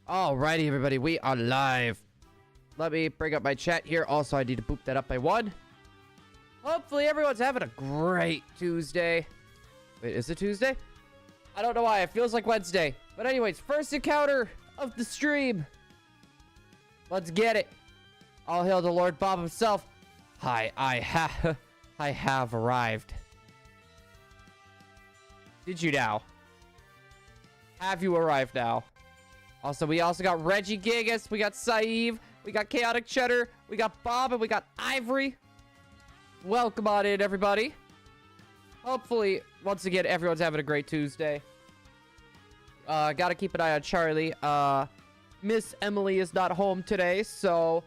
Alrighty, everybody, we are live. Let me bring up my chat here. Also, I need to boop that up by 1. Hopefully, everyone's having a great Tuesday. Wait, is it Tuesday? I don't know why. It feels like Wednesday. But anyways, first encounter of the stream. Let's get it. All hail the Lord Bob himself. Hi, I have arrived. Did you now? Have you arrived now? Also, we also got Reggie Gigas, we got Saeed, we got Chaotic Cheddar, we got Bob, and we got Ivory. Welcome on in, everybody. Hopefully, once again, everyone's having a great Tuesday. Gotta keep an eye on Charlie. Miss Emily is not home today, so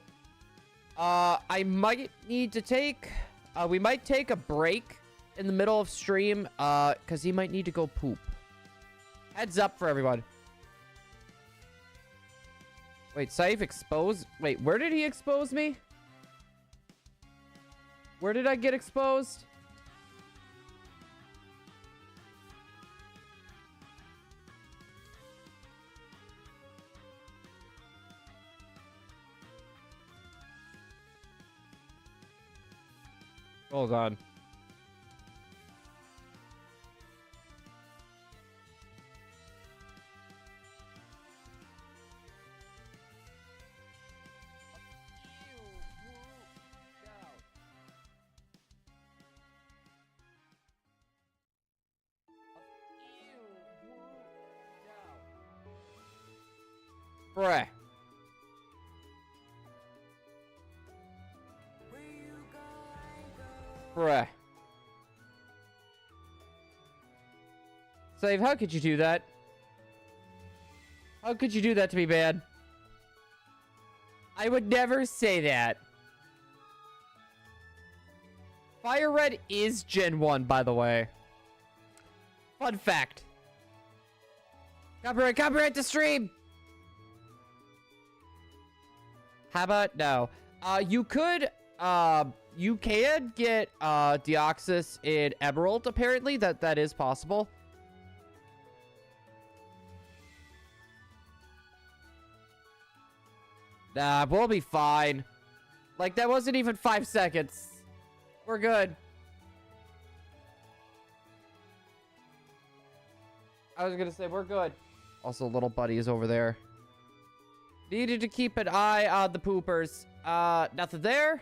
I might need to take... we might take a break in the middle of stream, because he might need to go poop. Heads up for everyone. Wait, Saif exposed? Wait, where did he expose me? Where did I get exposed? Hold on. Bruh. Bruh. Save, how could you do that? How could you do that to me, man? I would never say that. Fire Red is Gen 1, by the way. Fun fact. Copyright the stream! How about no? You can get Deoxys in Emerald, apparently. That is possible. Nah, we'll be fine. Like, that wasn't even 5 seconds. We're good. I was gonna say, we're good. Also, little buddy is over there. Needed to keep an eye on the poopers. Nothing there.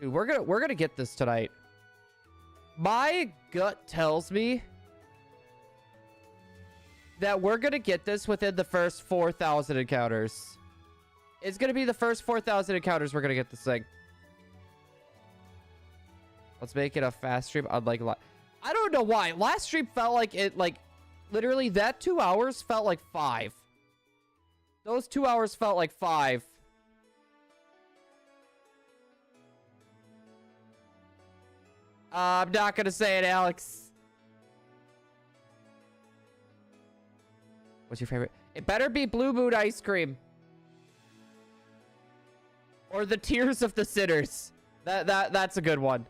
Dude, we're gonna get this tonight. My gut tells me that we're gonna get this within the first 4,000 encounters. It's gonna be the first 4,000 encounters we're gonna get this thing. Let's make it a fast stream, unlike a lot. I don't know why. Last stream felt like it, like, literally that 2 hours felt like 5. Those 2 hours felt like 5. I'm not gonna say it, Alex. What's your favorite? It better be Blue Moon ice cream. Or the Tears of the Sinners. That's a good one.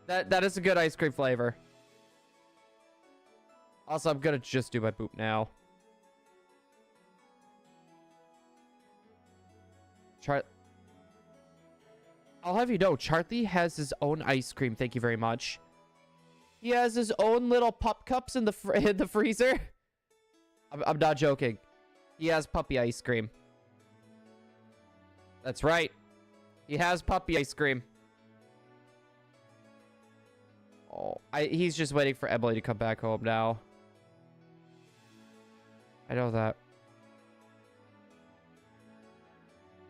That is a good ice cream flavor. Also, I'm gonna just do my boop now. I'll have you know, Charlie has his own ice cream. Thank you very much. He has his own little pup cups in the freezer. I'm not joking. He has puppy ice cream. That's right. He has puppy ice cream. Oh, he's just waiting for Emily to come back home now. I know that.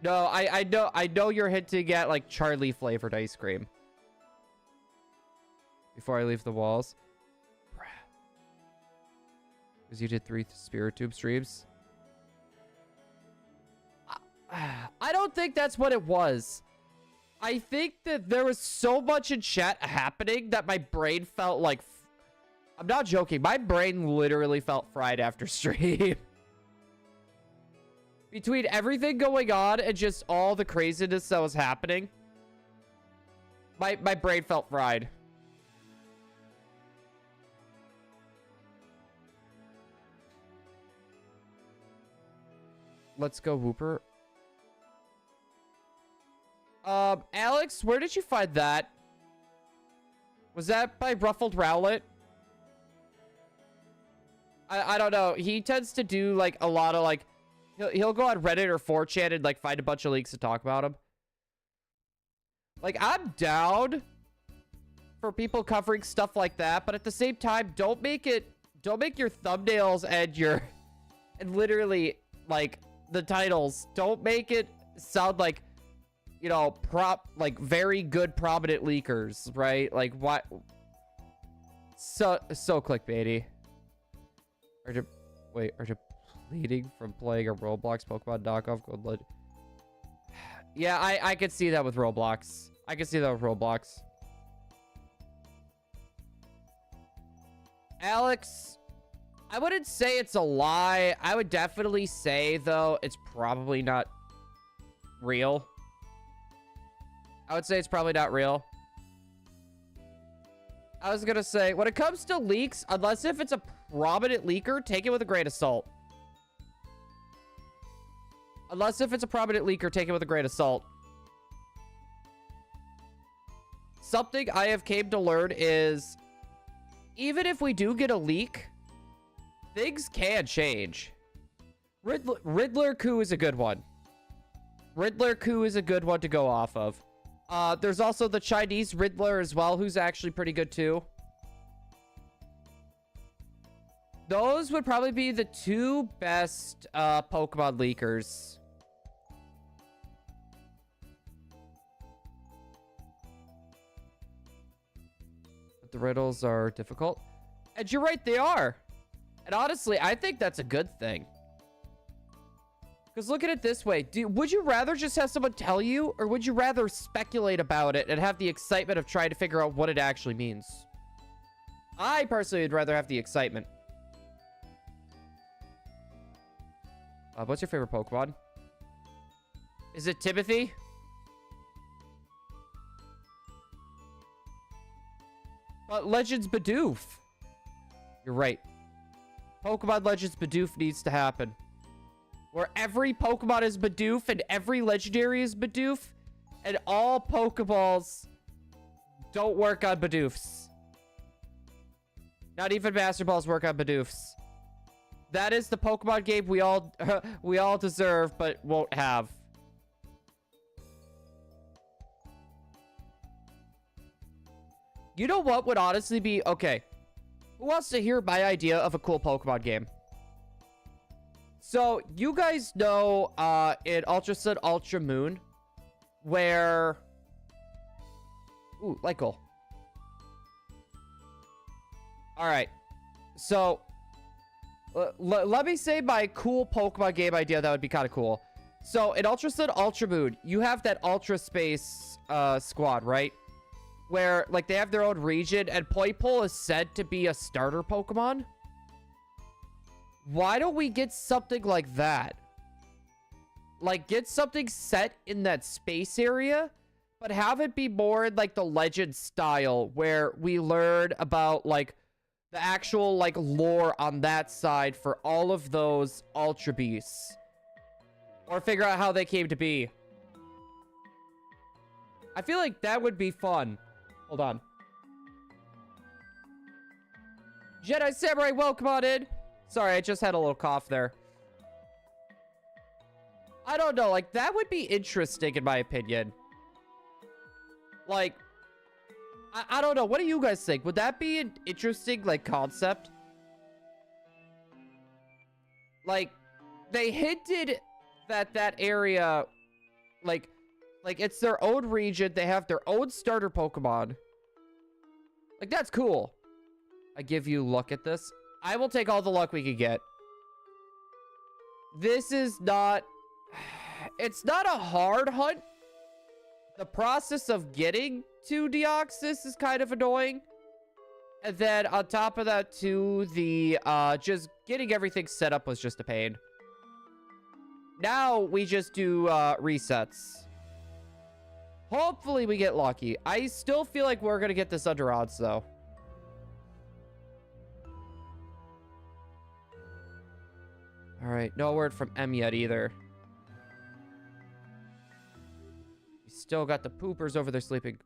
No, I know you're hinting at like Charlie flavored ice cream. Before I leave the walls. Because you did 3 Spirit Tube streams. I don't think that's what it was. I think that there was so much in chat happening that my brain felt like... I'm not joking. My brain literally felt fried after stream. Between everything going on and just all the craziness that was happening, my brain felt fried. Let's go Whooper. Alex, where did you find that? Was that by Ruffled Rowlet? I don't know. He tends to do like a lot of like he'll go on Reddit or 4chan and like find a bunch of leaks to talk about him. Like, I'm down for people covering stuff like that, but at the same time, don't make your thumbnails and literally like the titles, don't make it sound like, you know, like very good prominent leakers, right? Like, what? So clickbaity. Are you bleeding from playing a Roblox Pokemon knockoff Gold Legend? Yeah, I could see that with Roblox. I can see that with Roblox. Alex, I wouldn't say it's a lie. I would definitely say, though, it's probably not real. I would say it's probably not real. I was gonna say, when it comes to leaks, unless if it's a prominent leaker, take it with a grain of salt. Unless if it's a prominent leaker, take it with a grain of salt. Something I have came to learn is, even if we do get a leak, things can change. Riddler Coup is a good one. Riddler Coup is a good one to go off of. There's also the Chinese Riddler as well, who's actually pretty good too. Those would probably be the two best Pokemon leakers. But the riddles are difficult. And you're right, they are. And honestly, I think that's a good thing. Because look at it this way. Would you rather just have someone tell you, or would you rather speculate about it and have the excitement of trying to figure out what it actually means? I personally would rather have the excitement. What's your favorite Pokemon? Is it Timothy? But Legends Bidoof. You're right. Pokemon Legends Bidoof needs to happen. Where every Pokemon is Bidoof and every Legendary is Bidoof. And all Pokeballs don't work on Bidoofs. Not even Master Balls work on Bidoofs. That is the Pokemon game we all deserve, but won't have. You know what would honestly be... Okay. Who wants to hear my idea of a cool Pokemon game? So, you guys know in Ultra Sun, Ultra Moon, where... Ooh, light goal. Alright. So... let me say my cool Pokemon game idea that would be kind of cool. So, in Ultra Sun, Ultra Moon, you have that Ultra Space squad, right? Where, like, they have their own region, and Poipole is said to be a starter Pokemon. Why don't we get something like that? Like, get something set in that space area, but have it be more in, like, the Legend style, where we learn about, like, the actual, like, lore on that side for all of those Ultra Beasts. Or figure out how they came to be. I feel like that would be fun. Hold on. Jedi Samurai, welcome on in. Sorry, I just had a little cough there. I don't know, like, that would be interesting in my opinion. Like, I don't know. What do you guys think? Would that be an interesting, like, concept? Like, they hinted that that area, like, it's their own region. They have their own starter Pokemon. Like, that's cool. I give you luck at this. I will take all the luck we can get. This is not... It's not a hard hunt. The process of getting to Deoxys is kind of annoying. And then on top of that, too, the just getting everything set up was just a pain. Now we just do resets. Hopefully we get lucky. I still feel like we're gonna get this under odds, though. All right, no word from M yet either. We still got the poopers over there sleeping.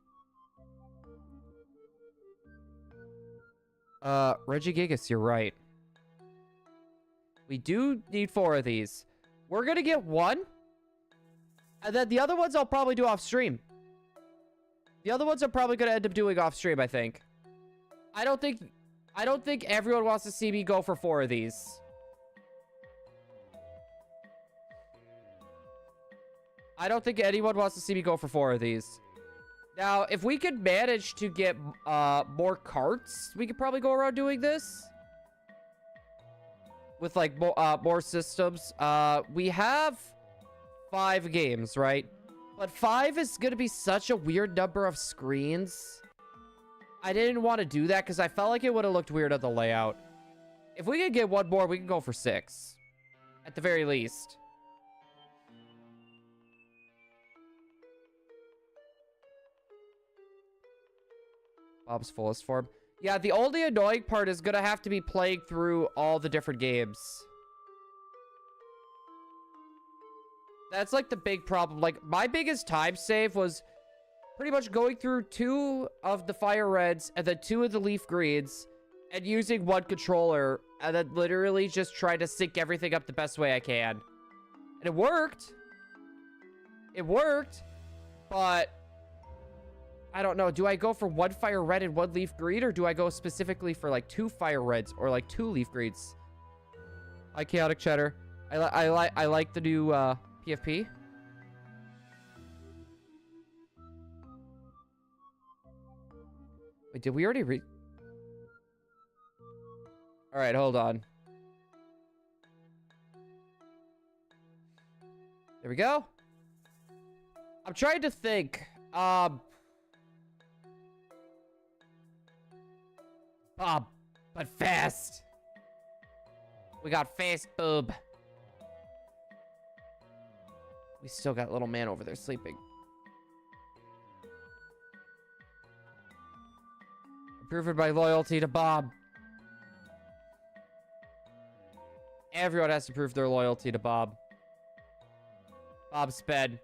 Regigigas, you're right. We do need 4 of these. We're gonna get 1. And then the other ones I'll probably do off stream. The other ones I'm probably gonna end up doing off stream, I think. I don't think everyone wants to see me go for 4 of these. I don't think anyone wants to see me go for 4 of these. Now, if we could manage to get more carts, we could probably go around doing this. With, like, more systems. We have 5 games, right? But 5 is going to be such a weird number of screens. I didn't want to do that because I felt like it would have looked weird on the layout. If we could get 1 more, we can go for 6. At the very least. Bob's fullest form. Yeah, the only annoying part is gonna have to be playing through all the different games. That's like the big problem. Like, my biggest time save was pretty much going through 2 of the fire reds and then 2 of the leaf greens and using 1 controller and then literally just trying to sync everything up the best way I can. And it worked. It worked, but I don't know. Do I go for 1 fire red and 1 leaf green, or do I go specifically for like 2 fire reds or like 2 leaf greens? Hi, Chaotic Cheddar. I like the new PFP. Wait, did we already read? All right, hold on. There we go. I'm trying to think. Bob, but fast. We got fast boob. We still got little man over there sleeping. Proving my loyalty to Bob. Everyone has to prove their loyalty to Bob. Bob sped.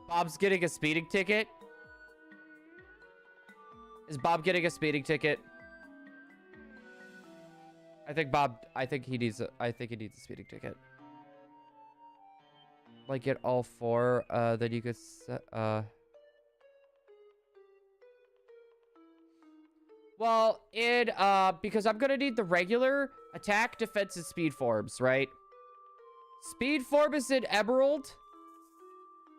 Bob's getting a speeding ticket. Is Bob getting a speeding ticket? I think he needs a speeding ticket. Like, get all 4, then you could well, because I'm gonna need the regular attack, defense, and speed forms, right? Speed form is in emerald.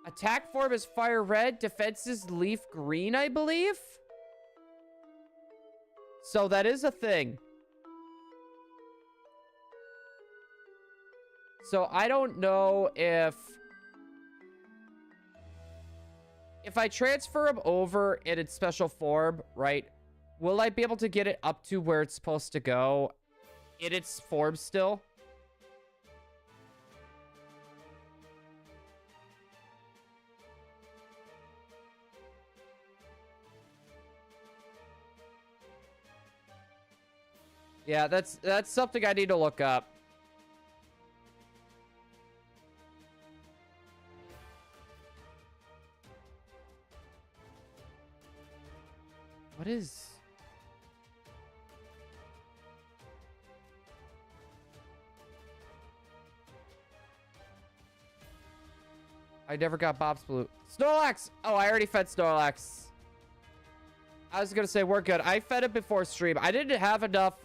Attack form is fire red. Defense is leaf green, I believe. So that is a thing. So I don't know if I transfer him over in its special form, right? Will I be able to get it up to where it's supposed to go in its form still? Yeah, that's something I need to look up. What is... I never got Bob's blue. Snorlax! Oh, I already fed Snorlax. I was gonna say, we're good. I fed it before stream. I didn't have enough,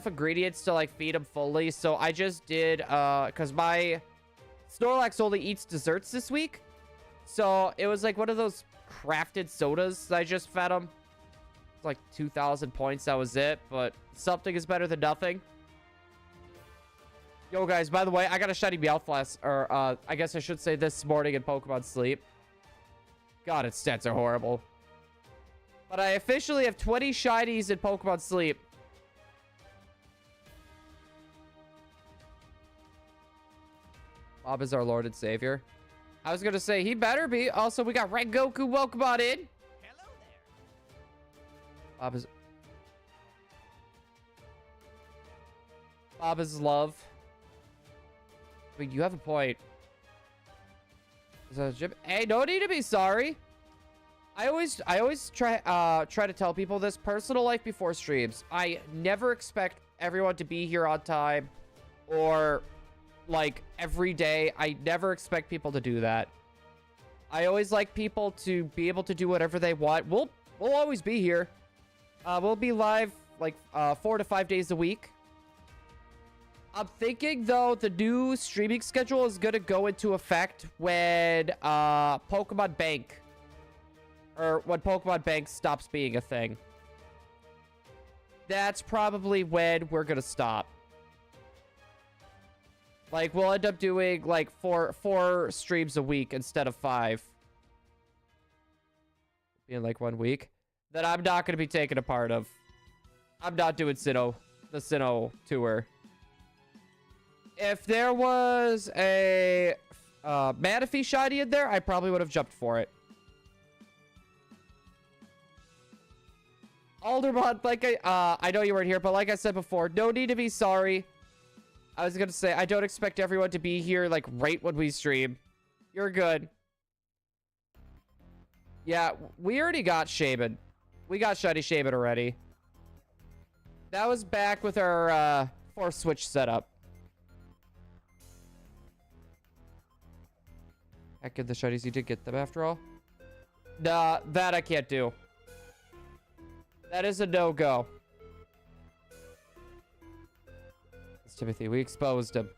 ingredients to, like, feed him fully, so I just did, because my Snorlax only eats desserts this week. So, it was, like, one of those crafted sodas that I just fed him. It's like 2,000 points, that was it, but something is better than nothing. Yo, guys, by the way, I got a shiny Meowth or, I guess I should say this morning in Pokemon Sleep. God, its stats are horrible. But I officially have 20 shinies in Pokemon Sleep. Bob is our Lord and Savior. I was gonna say, he better be. Also, we got Red Goku. Welcome on in. Hello there. Bob is... Bob is love. But you have a point. Is that a gym? Hey, no need to be sorry. I always try to tell people this. Personal life before streams. I never expect everyone to be here on time or like every day. I never expect people to do that. I always like people to be able to do whatever they want. We'll always be here. We'll be live like 4 to 5 days a week. I'm thinking though the new streaming schedule is gonna go into effect when Pokemon Bank, or when Pokemon Bank stops being a thing. That's probably when we're gonna stop. Like, we'll end up doing like four streams a week instead of 5. In like 1 week. That I'm not gonna be taking a part of. I'm not doing the Sinnoh tour. If there was a Manaphy shiny in there, I probably would have jumped for it. Alderman, like I know you weren't here, but like I said before, no need to be sorry. I was gonna say, I don't expect everyone to be here, like, right when we stream. You're good. Yeah, we already got Shaman. We got Shiny Shaman already. That was back with our, 4 switch setup. Heck, the Shinies, you did get them after all? Nah, that I can't do. That is a no-go. Timothy, we exposed him.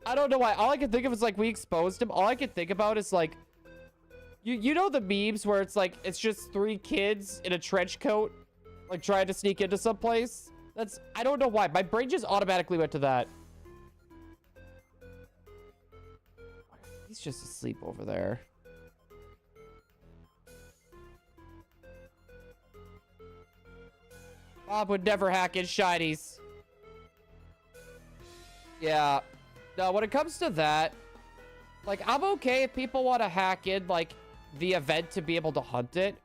I don't know why. All I can think of is like we exposed him. All I can think about is like, you know the memes where it's like it's just 3 kids in a trench coat, like trying to sneak into someplace. That's, I don't know why. My brain just automatically went to that. He's just asleep over there. Bob would never hack in shinies. Yeah. No, when it comes to that, like, I'm okay if people want to hack in, like, the event to be able to hunt it.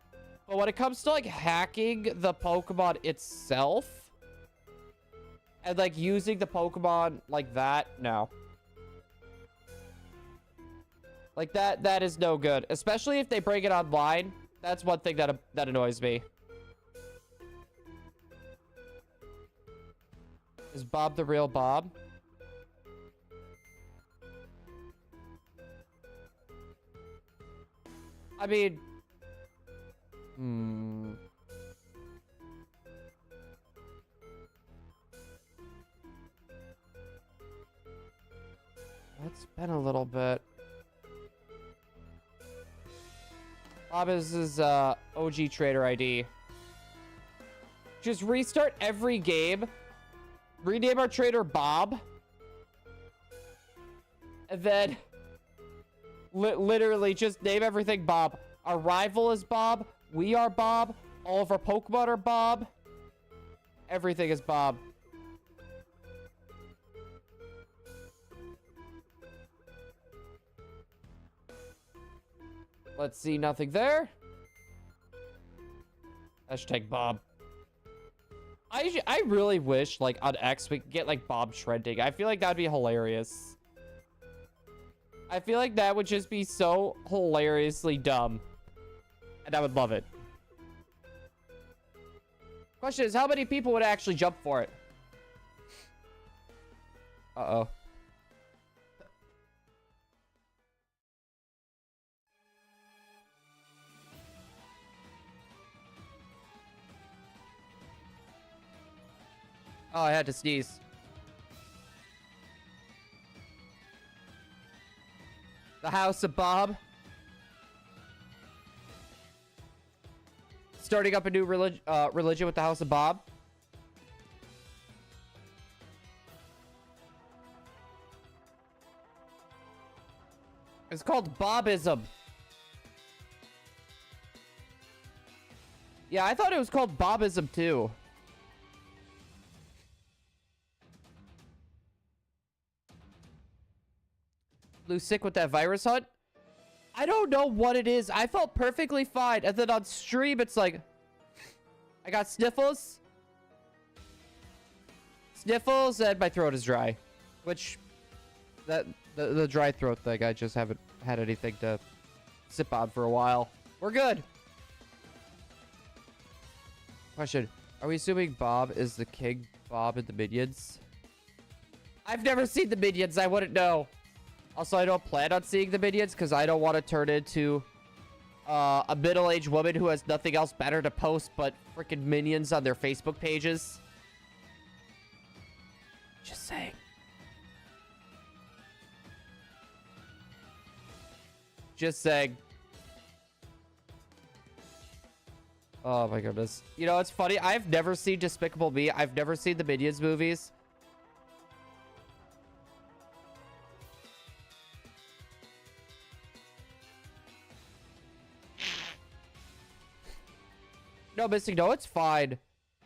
But when it comes to, like, hacking the Pokemon itself and, like, using the Pokemon like that, no. Like, that is no good. Especially if they bring it online. That's one thing that annoys me. Is Bob the real Bob? I mean... It's been a little bit. Bob is his OG trader ID. Just restart every game. Rename our trader Bob. And then literally just name everything Bob. Our rival is Bob. We are Bob. All of our Pokemon are Bob. Everything is Bob. Let's see, nothing there. Hashtag Bob. I really wish, like, on X, we could get, like, Bob trending. I feel like that'd be hilarious. I feel like that would just be so hilariously dumb. And I would love it. Question is, how many people would actually jump for it? Uh-oh. Oh, I had to sneeze. The House of Bob. Starting up a new religion with the House of Bob. It's called Bobism. Yeah, I thought it was called Bobism too. Blue sick with that virus hunt? I don't know what it is. I felt perfectly fine. And then on stream, it's like... I got sniffles. Sniffles, and my throat is dry. Which, the dry throat thing, I just haven't had anything to sip on for a while. We're good. Question. Are we assuming Bob is the King Bob in the Minions? I've never seen the Minions. I wouldn't know. Also, I don't plan on seeing the Minions because I don't want to turn into a middle-aged woman who has nothing else better to post but freaking Minions on their Facebook pages. Just saying. Just saying. Oh my goodness. You know, it's funny. I've never seen Despicable Me. I've never seen the Minions movies. No, Missing, no, it's fine.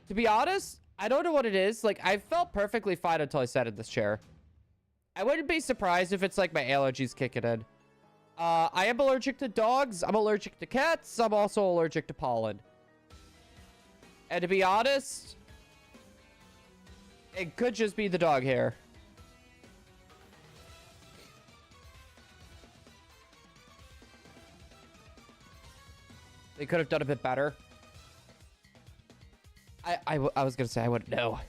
To be honest, I don't know what it is. Like, I felt perfectly fine until I sat in this chair. I wouldn't be surprised if it's like my allergies kicking in. I am allergic to dogs. I'm allergic to cats. I'm also allergic to pollen. And to be honest, it could just be the dog hair. They could have done a bit better. I was gonna say I wouldn't know.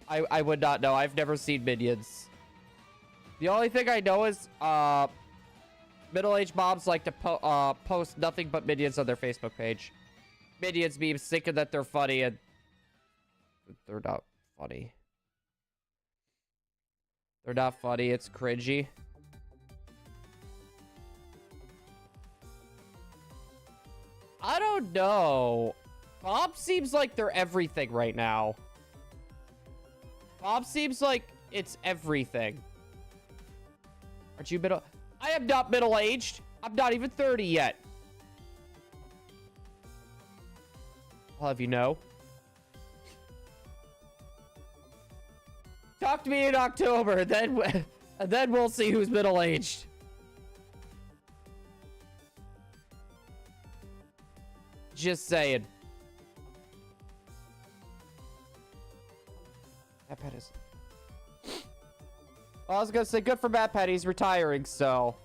I would not know. I've never seen Minions. The only thing I know is middle-aged moms like to post nothing but Minions on their Facebook page. Minions memes thinking that they're funny, and they're not funny. They're not funny. It's cringy. I don't know. Bob seems like they're everything right now. Bob seems like it's everything. Aren't you middle? I am not middle-aged. I'm not even 30 yet. I'll have you know. Talk to me in October, then we'll see who's middle-aged. Just saying. Matt Pettis. Well, I was gonna say good for Matt Petty. He's retiring, so.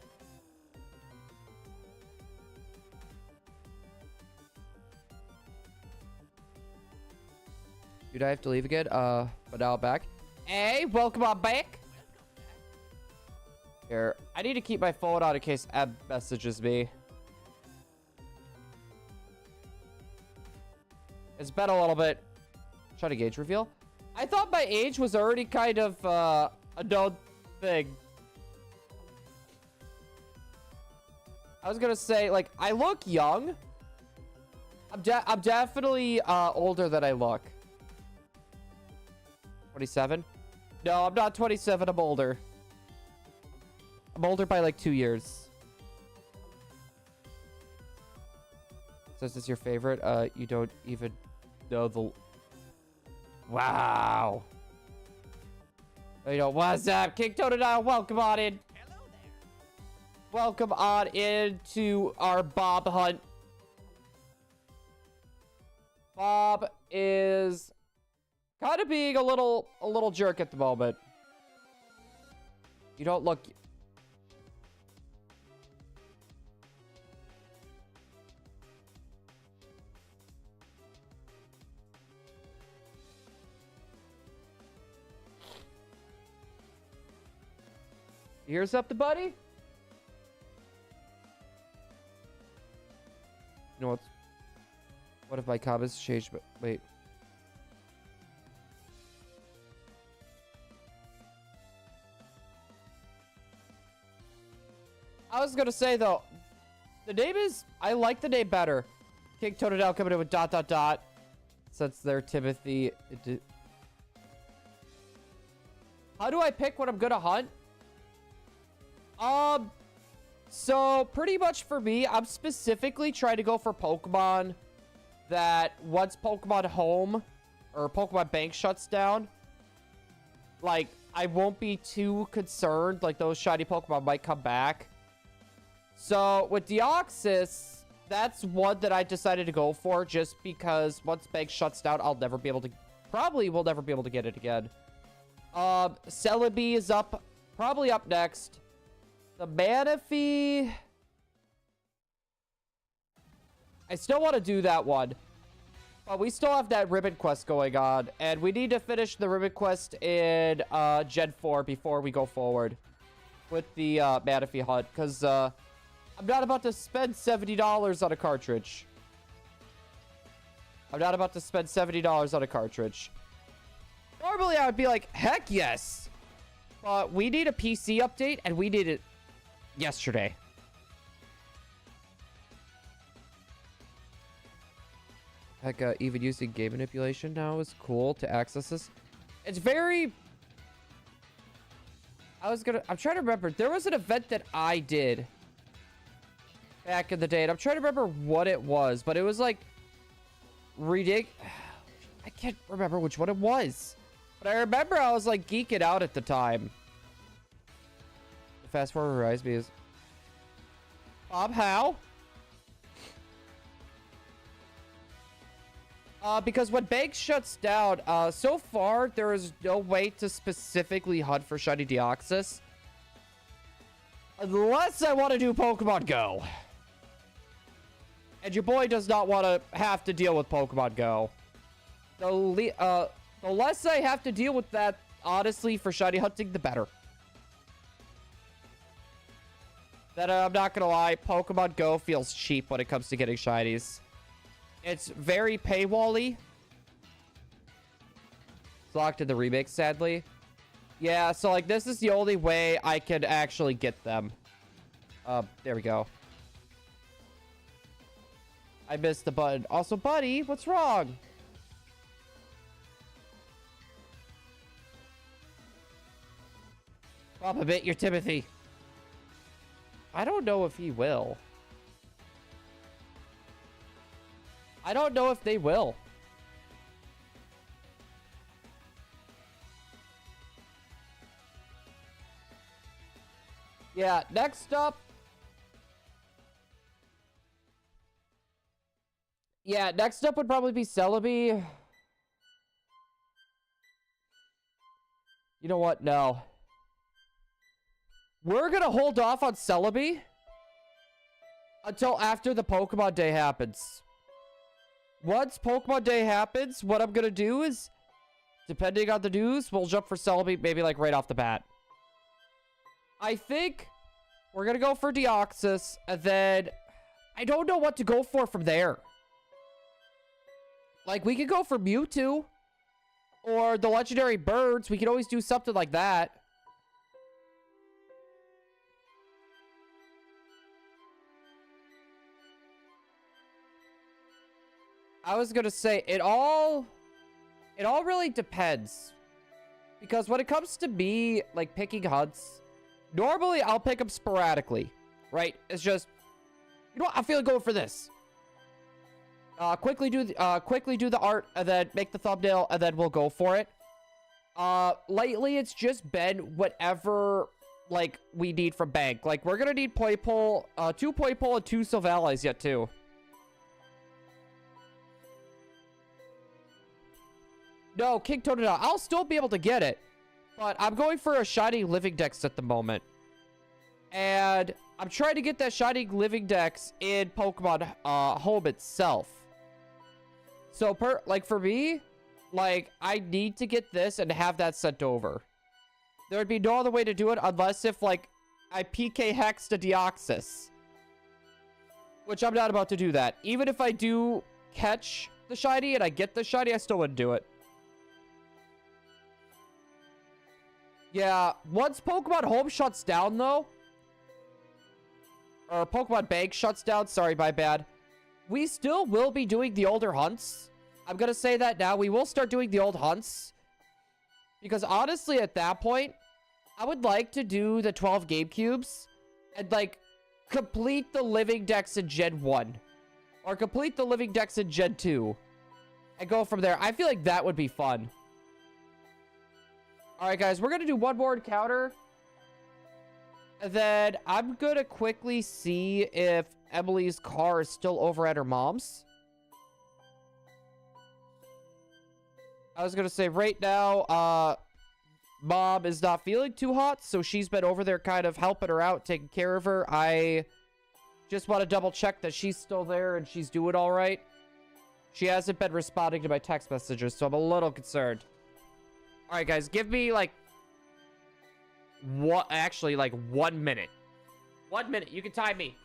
Dude, I have to leave again. But now I'm back. Hey, welcome on back. Here, I need to keep my phone on in case Eb messages me. It's been a little bit. Try to gauge reveal. I thought my age was already kind of a known thing. I was gonna say, like, I look young. I'm definitely older than I look. 27? No, I'm not 27. I'm older. I'm older by like 2 years. So is this your favorite? You don't even know the... Wow. You know, what's up? King Totodile, welcome on in. Hello there. Welcome on in to our Bob hunt. Bob is kind of being a little jerk at the moment. You don't look... You hear something, buddy? You know what's... What if my comments changed? But wait. I was gonna say though, the name is... I like the name better. King Totodile coming in with ... Since they're Timothy... How do I pick what I'm gonna hunt? So pretty much for me, I'm specifically trying to go for Pokemon that once Pokemon Home or Pokemon Bank shuts down, like, I won't be too concerned, like, those shiny Pokemon might come back. So with Deoxys, that's one that I decided to go for just because once bank shuts down, I'll never be able to, probably will never be able to get it again. Celebi is up, probably up next. The Manaphy, I still want to do that one. But we still have that ribbon quest going on. And we need to finish the ribbon quest in Gen 4 before we go forward with the Manaphy hunt. Because I'm not about to spend $70 on a cartridge. I'm not about to spend $70 on a cartridge. Normally, I would be like, heck yes. But we need a PC update, and we need it yesterday. Heck, even using game manipulation now is cool to access this. It's very... I'm trying to remember. There was an event that I did back in the day, and I'm trying to remember what it was, but it was like... I can't remember which one it was. But I remember I was like geeking out at the time. The fast forward reminds me is... Bob, how? Because when bank shuts down, so far, there is no way to specifically hunt for Shiny Deoxys. Unless I want to do Pokemon Go. And your boy does not want to have to deal with Pokemon Go. The less I have to deal with that, honestly, for Shiny hunting, the better. Then I'm not gonna lie, Pokemon Go feels cheap when it comes to getting Shinies. It's very paywall-y. It's locked in the remake, sadly. Yeah, so, like, this is the only way I can actually get them. There we go. I missed the button. Also, buddy, what's wrong? Pop a bit, you're Timothy. I don't know if he will. I don't know if they will. Yeah, next up. Yeah, next up would probably be Celebi. You know what? No. We're gonna hold off on Celebi until after the Pokemon Day happens. Once Pokemon Day happens, what I'm gonna do is, depending on the news, we'll jump for Celebi maybe like right off the bat. I think we're gonna go for Deoxys, and then I don't know what to go for from there. Like, we could go for Mewtwo, or the legendary birds. We could always do something like that. I was gonna say, it all really depends. Because when it comes to me, like, picking hunts, normally I'll pick them sporadically, right? It's just, you know what, I'm feeling going for this. Quickly do the art, and then make the thumbnail, and then we'll go for it. Lately, it's just been whatever, like, we need from bank. Like, we're gonna need Poipole, 2 Poipole, and 2 Sylvalis yet, too. No, King Totodile. I'll still be able to get it. But I'm going for a Shiny Living Dex at the moment. And I'm trying to get that Shiny Living Dex in Pokemon Home itself. So, for me, like, I need to get this and have that sent over. There would be no other way to do it unless if, like, I PK Hex to Deoxys. Which I'm not about to do that. Even if I do catch the Shiny and I get the Shiny, I still wouldn't do it. Yeah, once Pokemon Home shuts down, though, or Pokemon Bank shuts down, sorry, my bad, we still will be doing the older hunts. I'm gonna say that now. We will start doing the old hunts. Because honestly, at that point, I would like to do the 12 GameCubes and, like, complete the Living Dex in Gen 1. Or complete the Living Dex in Gen 2. And go from there. I feel like that would be fun. Alright, guys, we're gonna do one more encounter. And then I'm gonna quickly see if Emily's car is still over at her mom's. I was gonna say right now, Mom is not feeling too hot, so she's been over there kind of helping her out, taking care of her. I just want to double check that she's still there and she's doing all right. She hasn't been responding to my text messages, so I'm a little concerned. All right, guys, give me like what? Actually, like 1 minute. 1 minute. You can time me.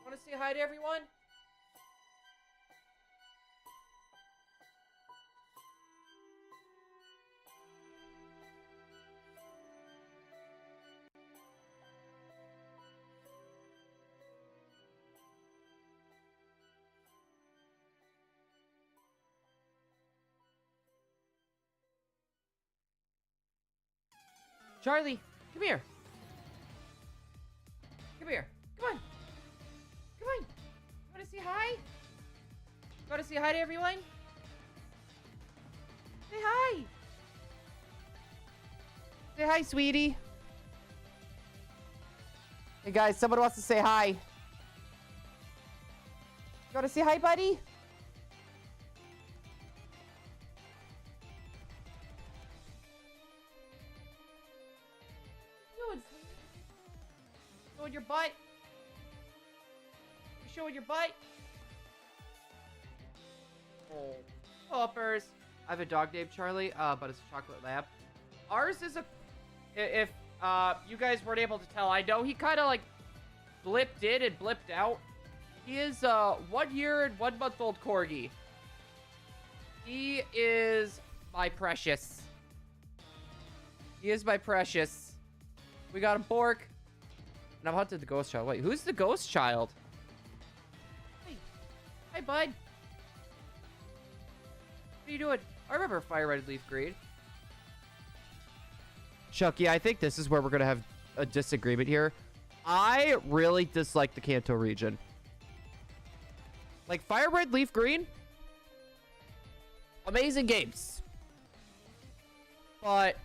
Want to say hi to everyone? Charlie, come here. Come here. Come on. Come on. You want to say hi? You want to say hi to everyone? Say hi. Say hi, sweetie. Hey, guys, someone wants to say hi. You want to say hi, buddy? Showing your butt. You showing your butt. Oh, poppers. I have a dog named Charlie, but it's a chocolate lab. Ours is a. If you guys weren't able to tell, I know he kind of like blipped in and blipped out. He is 1 year and 1 month old corgi. He is my precious. He is my precious. We got a Bork. And I'm hunting the ghost child. Wait, who's the ghost child? Hey. Hi, bud. What are you doing? I remember Fire Red Leaf Green. Chuck, yeah, I think this is where we're going to have a disagreement here. I really dislike the Kanto region. Like, Fire Red Leaf Green? Amazing games. But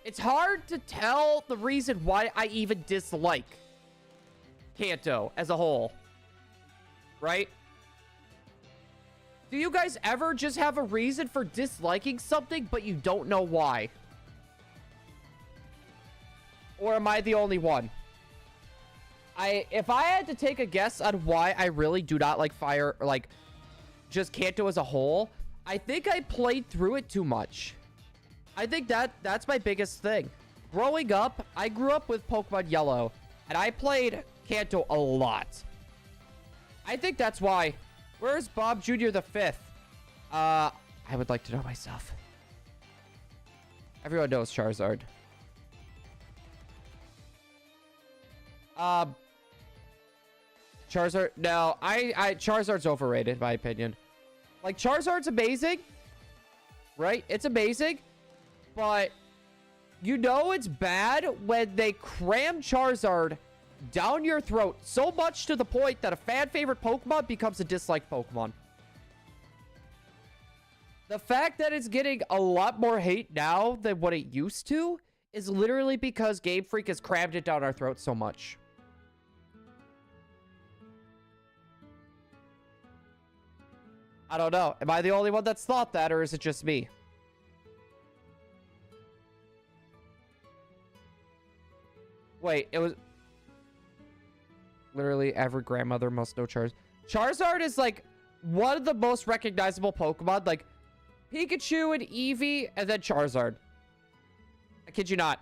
it's hard to tell the reason why I even dislike Kanto as a whole. Right? Do you guys ever just have a reason for disliking something, but you don't know why? Or am I the only one? If I had to take a guess on why I really do not like Fire, or like just Kanto as a whole, I think I played through it too much. I think that's my biggest thing. Growing up, I grew up with Pokemon Yellow, and I played Kanto a lot. I think that's why. Where's Bob Jr. the 5th? I would like to know myself. Everyone knows Charizard. Charizard, no, Charizard's overrated, in my opinion. Like, Charizard's amazing, right? It's amazing, but you know it's bad when they cram Charizard down your throat so much to the point that a fan favorite Pokemon becomes a disliked Pokemon. The fact that it's getting a lot more hate now than what it used to is literally because Game Freak has crammed it down our throats so much. I don't know. Am I the only one that's thought that, or is it just me? Wait, it was... Literally every grandmother must know Charizard. Charizard is like one of the most recognizable Pokemon. Like Pikachu and Eevee, and then Charizard. I kid you not.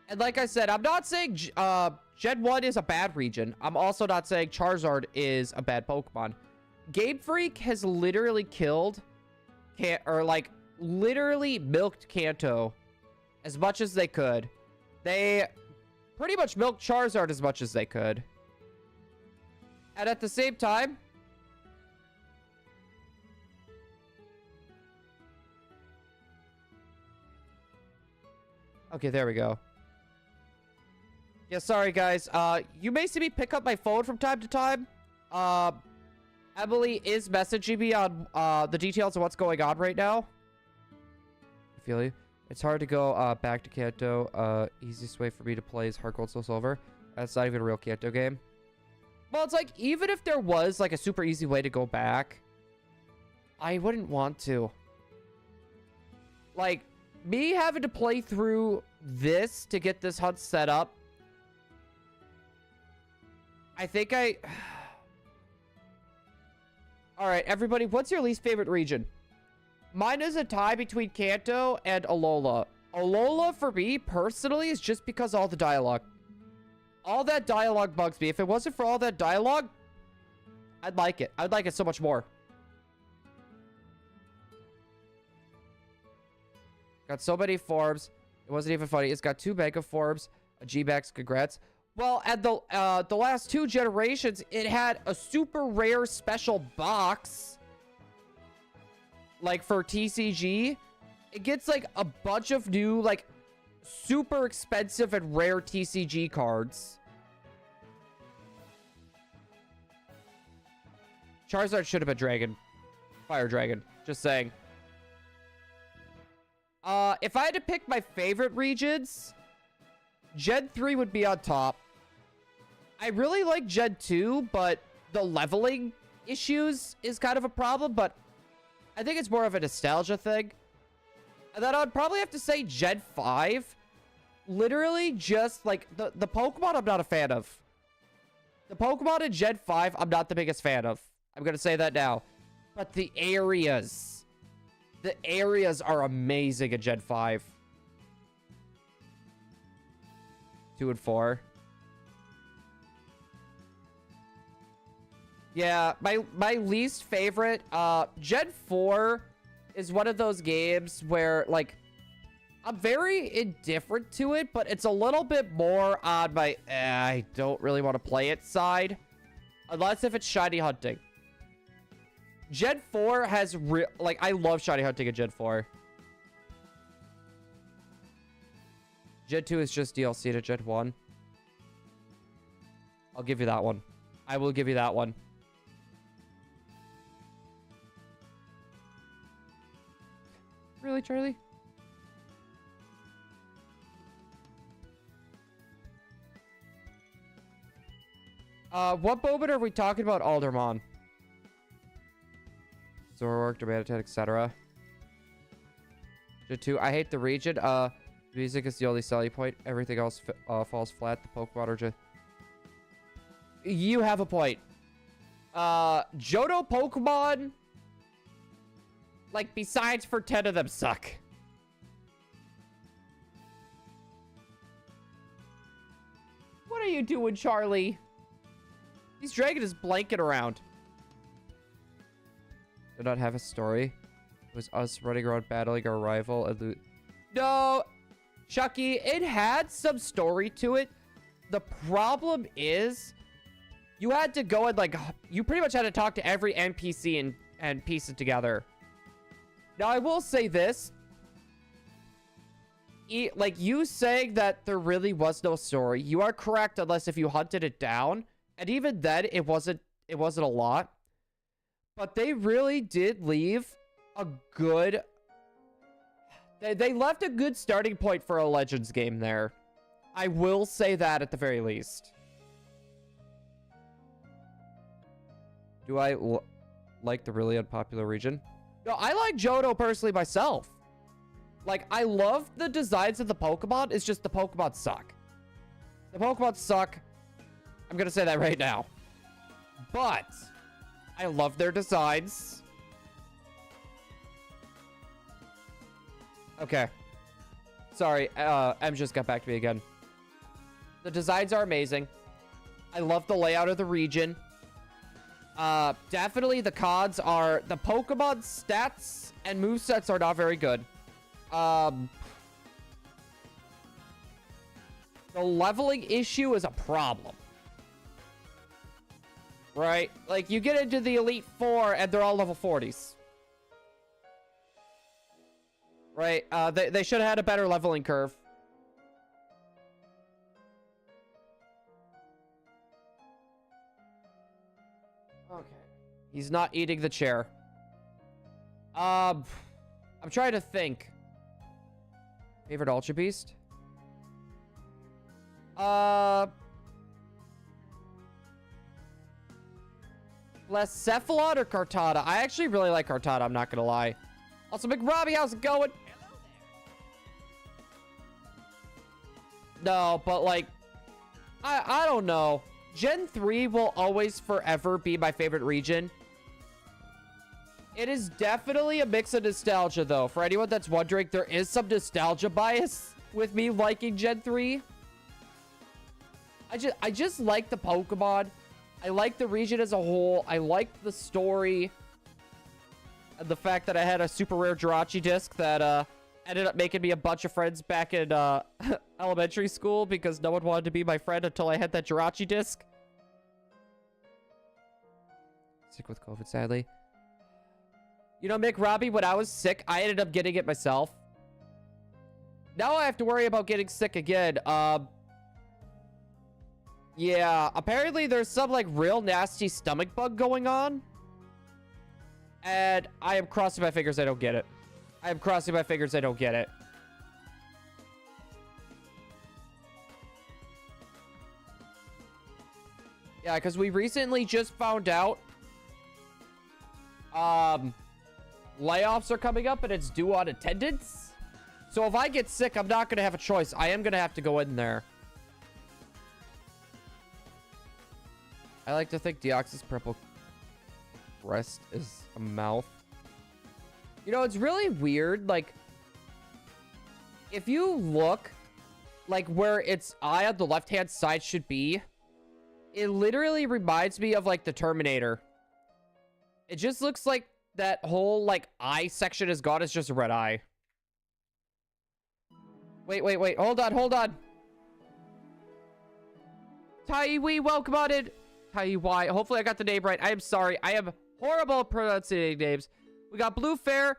And like I said, I'm not saying Gen 1 is a bad region. I'm also not saying Charizard is a bad Pokemon. Game Freak has literally killed, literally milked Kanto as much as they could. They pretty much milked Charizard as much as they could. And at the same time, okay, there we go. Yeah, sorry guys. You may see me pick up my phone from time to time. Emily is messaging me on the details of what's going on right now. I feel you. It's hard to go back to Kanto. Easiest way for me to play is Heart Gold Soul Silver. That's not even a real Kanto game. Well, it's like, even if there was like a super easy way to go back, I wouldn't want to. Like, me having to play through this to get this hunt set up, I think Alright, everybody, what's your least favorite region? Mine is a tie between Kanto and Alola. Alola, for me, personally, is just because all the dialogue. All that dialogue bugs me. If it wasn't for all that dialogue, I'd like it. I'd like it so much more. Got so many forms. It wasn't even funny. It's got 2 Mega forms. A G-Max, congrats. Well, at the last 2 generations, it had a super rare special box. Like, for TCG. It gets, like, a bunch of new, like, super expensive and rare TCG cards. Charizard should have been Dragon. Fire Dragon. Just saying. If I had to pick my favorite regions, Gen 3 would be on top. I really like Gen 2, but the leveling issues is kind of a problem, but I think it's more of a nostalgia thing. And then I'd probably have to say Gen 5. Literally just, like, the Pokemon I'm not a fan of. The Pokemon in Gen 5, I'm not the biggest fan of. I'm gonna say that now. But the areas. The areas are amazing in Gen 5. 2 and 4. Yeah, my least favorite, Gen 4 is one of those games where, like, I'm very indifferent to it, but it's a little bit more on my, I don't really want to play it side. Unless if it's shiny hunting. Gen 4 has like, I love shiny hunting in Gen 4. Gen 2 is just DLC to Gen 1. I'll give you that one. I will give you that one. Really, Charlie? What moment are we talking about Alderman? Zoroark, Darmanitan, etc. Gen 2, I hate the region. Music is the only selling point. Everything else falls flat. The Pokemon are just... You have a point. Johto Pokemon, like, besides for 10 of them, suck. What are you doing, Charlie? This dragon is blanking around. Did not have a story. It was us running around battling our rival and No, Chucky, it had some story to it. The problem is, you had to go and, like, you pretty much had to talk to every NPC and piece it together. Now, I will say this. Like, you saying that there really was no story, you are correct unless if you hunted it down. And even then, it wasn't a lot. But they really did leave a good... They left a good starting point for a Legends game there. I will say that at the very least. Do I like the really unpopular region? No, I like Johto personally myself. Like, I love the designs of the Pokemon. It's just the Pokemon suck. The Pokemon suck. I'm gonna say that right now. But I love their designs. Okay. Sorry, M just got back to me again. The designs are amazing. I love the layout of the region. Definitely the CODs are... The Pokemon stats and movesets are not very good. The leveling issue is a problem. Right? Like, you get into the Elite Four and they're all level 40s. Right? They should have had a better leveling curve. Okay. He's not eating the chair. I'm trying to think. Favorite Ultra Beast? Cephalon or Cartada? I actually really like Cartada, I'm not gonna lie. Also, McRobbie, how's it going? No, but like, I don't know. Gen 3 will always forever be my favorite region. It is definitely a mix of nostalgia, though. For anyone that's wondering, there is some nostalgia bias with me liking Gen 3. I just like the Pokemon. I like the region as a whole. I liked the story. And the fact that I had a super rare Jirachi disc that ended up making me a bunch of friends back in elementary school because no one wanted to be my friend until I had that Jirachi disc. Sick with COVID, sadly. You know, Mick Robbie, when I was sick, I ended up getting it myself. Now I have to worry about getting sick again. Yeah, apparently there's some, like, real nasty stomach bug going on. And I am crossing my fingers I don't get it. I am crossing my fingers I don't get it. Yeah, because we recently just found out layoffs are coming up and it's due on attendance. So if I get sick, I'm not going to have a choice. I am going to have to go in there. I like to think Deoxys purple crest is a mouth. You know, it's really weird. Like, if you look, like, where its eye on the left-hand side should be, it literally reminds me of, like, the Terminator. It just looks like that whole, like, eye section is gone. It's just a red eye. Wait. Hold on. Taiwi, welcome on in. Taiwi. Hopefully I got the name right. I am sorry. I am horrible at pronouncing names. We got Blue Fair.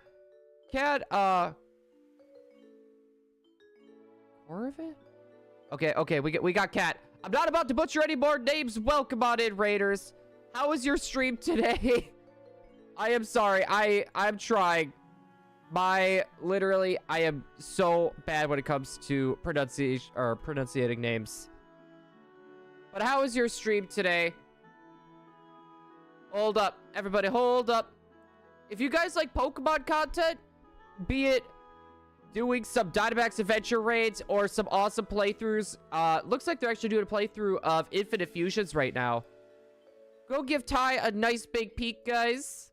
Cat, Corvin? Okay, we got Cat. I'm not about to butcher any more names. Welcome on in, Raiders. How was your stream today? I am sorry. I'm trying. Literally, I am so bad when it comes to pronunciating names. But how was your stream today? Hold up. Everybody, hold up. If you guys like Pokemon content, be it doing some Dynamax Adventure raids or some awesome playthroughs, looks like they're actually doing a playthrough of Infinite Fusions right now. Go give Ty a nice big peek, guys.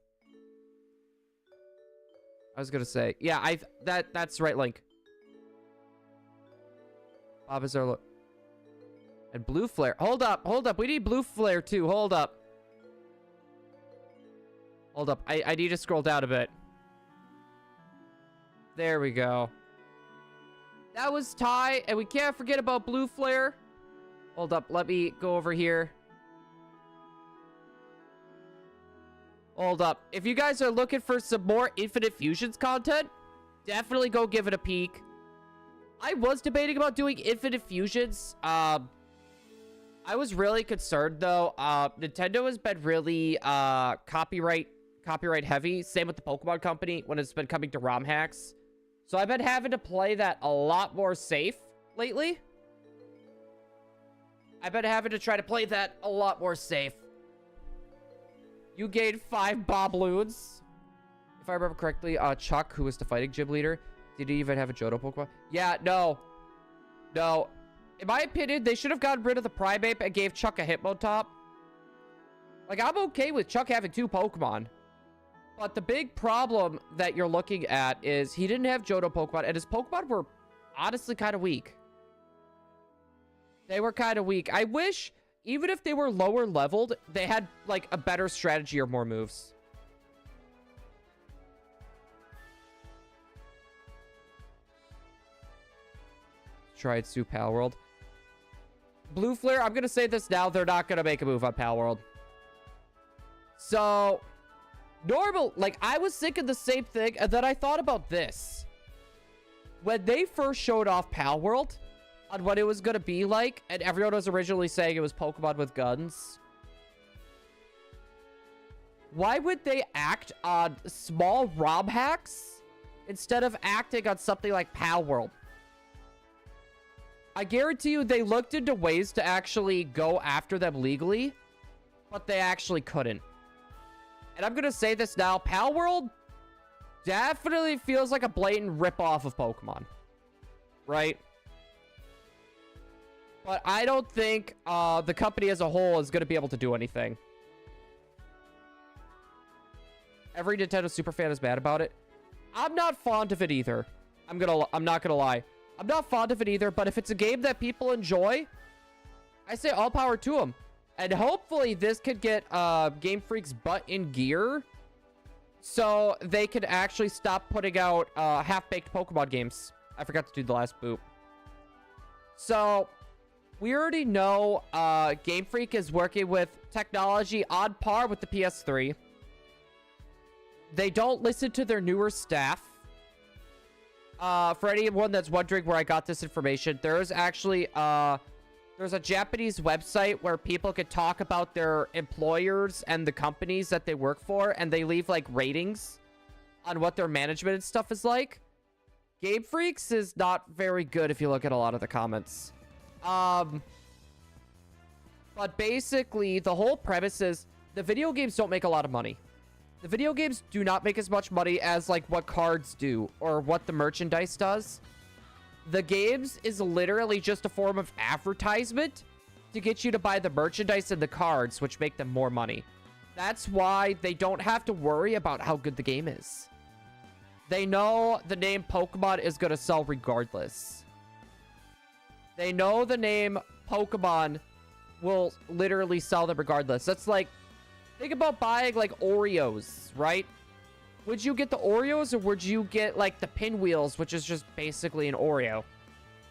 I was gonna say, yeah, that's the right link. Bob is our and Blue Flare. Hold up. We need Blue Flare too. Hold up. I need to scroll down a bit. There we go. That was Ty, and we can't forget about Blue Flare. Hold up. Let me go over here. Hold up. If you guys are looking for some more Infinite Fusions content, definitely go give it a peek. I was debating about doing Infinite Fusions. I was really concerned, though. Nintendo has been really copyright heavy. Same with the Pokemon Company when it's been coming to ROM hacks. So I've been having to play that a lot more safe lately. I've been having to try to play that a lot more safe. You gained 5 Bobloons. If I remember correctly, Chuck, who was the fighting gym leader, Did he even have a Johto Pokemon? Yeah, no. No. In my opinion, they should have gotten rid of the Primeape and gave Chuck a Hitmontop. Like, I'm okay with Chuck having 2 Pokemon. But the big problem that you're looking at is he didn't have Johto Pokemon, and his Pokemon were honestly kind of weak. They were kind of weak. I wish, even if they were lower leveled, they had, like, a better strategy or more moves. Tried Sue Palworld. Blue Flare, I'm going to say this now. They're not going to make a move on Palworld. So, normal, like, I was thinking the same thing, and then I thought about this. When they first showed off Palworld, on what it was going to be like, and everyone was originally saying it was Pokemon with guns, why would they act on small ROM hacks instead of acting on something like Palworld? I guarantee you they looked into ways to actually go after them legally, but they actually couldn't. And I'm going to say this now. Palworld definitely feels like a blatant ripoff of Pokemon. Right? But I don't think the company as a whole is going to be able to do anything. Every Nintendo superfan is mad about it. I'm not fond of it either. I'm not gonna lie. I'm not fond of it either, but if it's a game that people enjoy, I say all power to them. And hopefully this could get Game Freak's butt in gear so they could actually stop putting out half-baked Pokemon games. I forgot to do the last boot. So, we already know Game Freak is working with technology on par with the PS3. They don't listen to their newer staff. For anyone that's wondering where I got this information, there's actually there's a Japanese website where people could talk about their employers and the companies that they work for, and they leave like ratings on what their management and stuff is like. Game Freaks is not very good if you look at a lot of the comments. But basically the whole premise is the video games don't make a lot of money. The video games do not make as much money as, like, what cards do or what the merchandise does. The games is literally just a form of advertisement to get you to buy the merchandise and the cards, which make them more money. That's why they don't have to worry about how good the game is. They know the name Pokemon is going to sell regardless. They know the name Pokemon will literally sell them regardless. That's like... Think about buying, like, Oreos, right? Would you get the Oreos, or would you get, like, the Pinwheels, which is just basically an Oreo?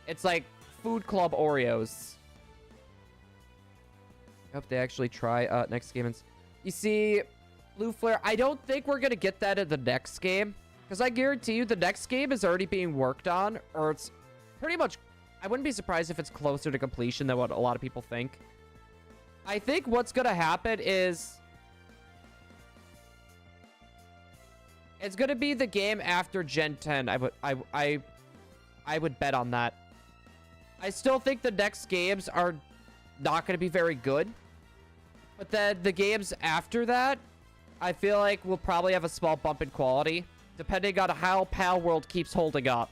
It's like Food Club Oreos. I hope they actually try next game. You see, Blue Flare, I don't think we're going to get that in the next game. Because I guarantee you the next game is already being worked on, or it's pretty much... I wouldn't be surprised if it's closer to completion than what a lot of people think. I think what's going to happen is... It's going to be the game after Gen 10. I would bet on that. I still think the next games are not going to be very good. But then the games after that, I feel like will probably have a small bump in quality, depending on how Palworld keeps holding up.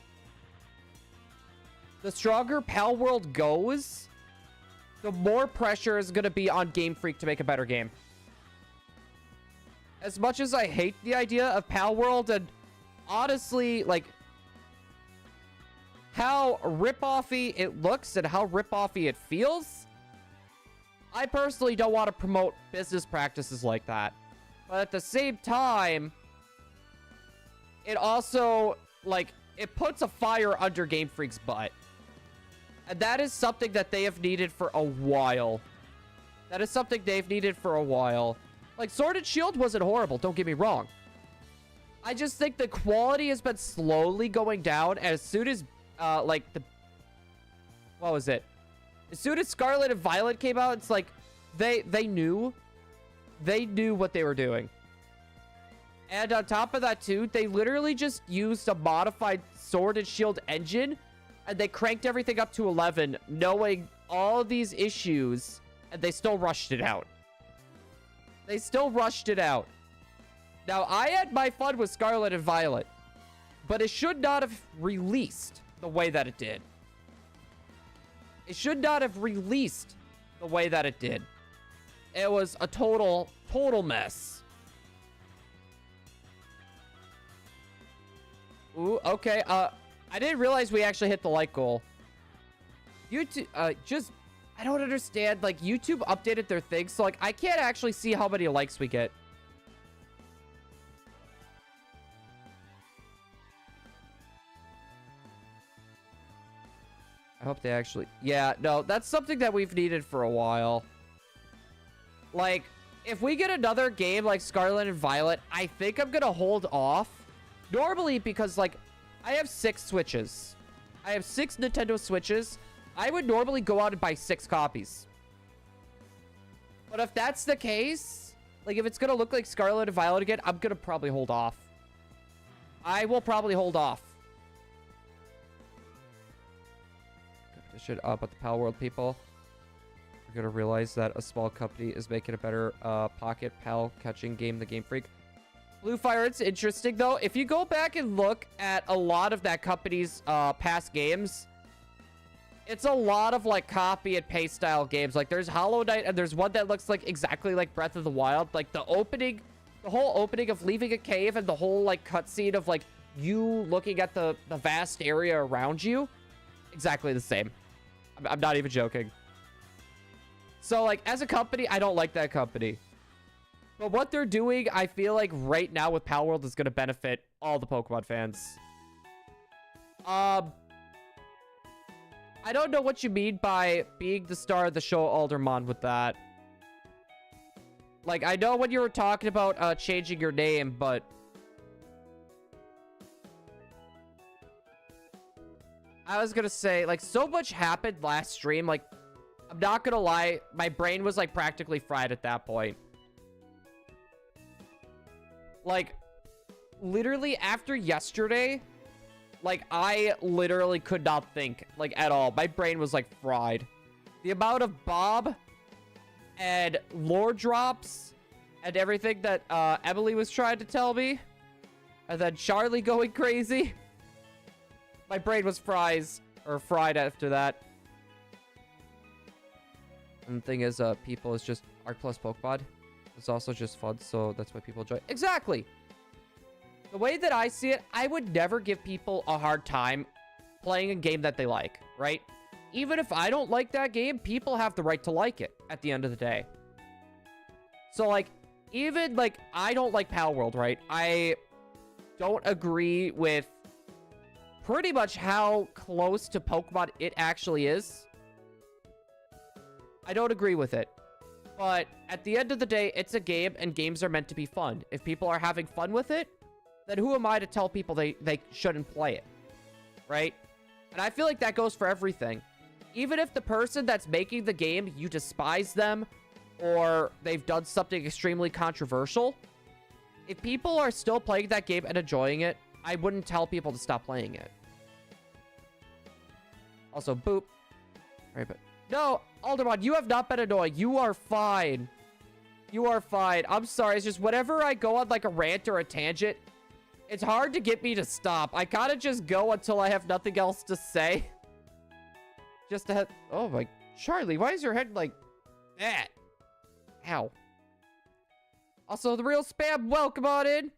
The stronger Palworld goes, the more pressure is going to be on Game Freak to make a better game. As much as I hate the idea of Palworld, and honestly, like, how rip-offy it looks and how rip-offy it feels, I personally don't want to promote business practices like that. But at the same time, it also, like, it puts a fire under Game Freak's butt. And that is something that they have needed for a while. That is something they've needed for a while. Like, Sword and Shield wasn't horrible, don't get me wrong. I just think the quality has been slowly going down as soon as, like, the... What was it? As soon as Scarlet and Violet came out, it's like, they knew. They knew what they were doing. And on top of that, too, they literally just used a modified Sword and Shield engine, and they cranked everything up to 11, knowing all these issues, and they still rushed it out. They still rushed it out. Now, I had my fun with Scarlet and Violet. but it should not have released the way that it did. It should not have released the way that it did. It was a total mess. Ooh, okay. I didn't realize we actually hit the like goal. YouTube, I don't understand. Like, YouTube updated their thing, so, like, I can't actually see how many likes we get. I hope they actually... Yeah, no, that's something that we've needed for a while. Like, if we get another game like Scarlet and Violet, I think I'm gonna hold off. Normally, because, like, I have 6 Switches. I have 6 Nintendo Switches. I would normally go out and buy 6 copies. But if that's the case, like, if it's gonna look like Scarlet and Violet again, I'm gonna probably hold off. I will probably hold off. Shit up at the Pal World people. We're gonna realize that a small company is making a better pocket pal catching game than Game Freak. Blue Fire, it's interesting though. If you go back and look at a lot of that company's past games, it's a lot of like copy and paste style games. Like there's Hollow Knight and there's one that looks like exactly like Breath of the Wild. Like the opening, the whole opening of leaving a cave and the whole like cutscene of like you looking at the vast area around you, exactly the same. I'm not even joking. So, like, as a company, I don't like that company. But what they're doing, I feel like right now with Pal World is going to benefit all the Pokemon fans. I don't know what you mean by being the star of the show, Alderman, with that. Like, I know when you were talking about changing your name, but... I was gonna say, like, so much happened last stream. Like, I'm not gonna lie. My brain was, like, practically fried at that point. Like, literally after yesterday, like, I literally could not think, like, at all. My brain was, like, fried. The amount of Bob and lore drops and everything that Emily was trying to tell me. And then Charlie going crazy. My brain was fried after that. And the thing is, people is just Arc Plus Pokemon. It's also just fun, so that's why people enjoy it. Exactly! The way that I see it, I would never give people a hard time playing a game that they like, right? Even if I don't like that game, people have the right to like it at the end of the day. So, like, even, like, I don't like Pal World, right? I don't agree with pretty much how close to Pokemon it actually is. I don't agree with it. But at the end of the day, it's a game, and games are meant to be fun. If people are having fun with it, then who am I to tell people they shouldn't play it? Right? And I feel like that goes for everything. Even if the person that's making the game, you despise them, or they've done something extremely controversial, if people are still playing that game and enjoying it, I wouldn't tell people to stop playing it. Also, boop. Right, but no, Alderman, you have not been annoying. You are fine. You are fine. I'm sorry. It's just whenever I go on like a rant or a tangent, it's hard to get me to stop. I kind of just go until I have nothing else to say. Just to have... Oh my... Charlie, why is your head like that? Ow. Also, the real spam, welcome on in.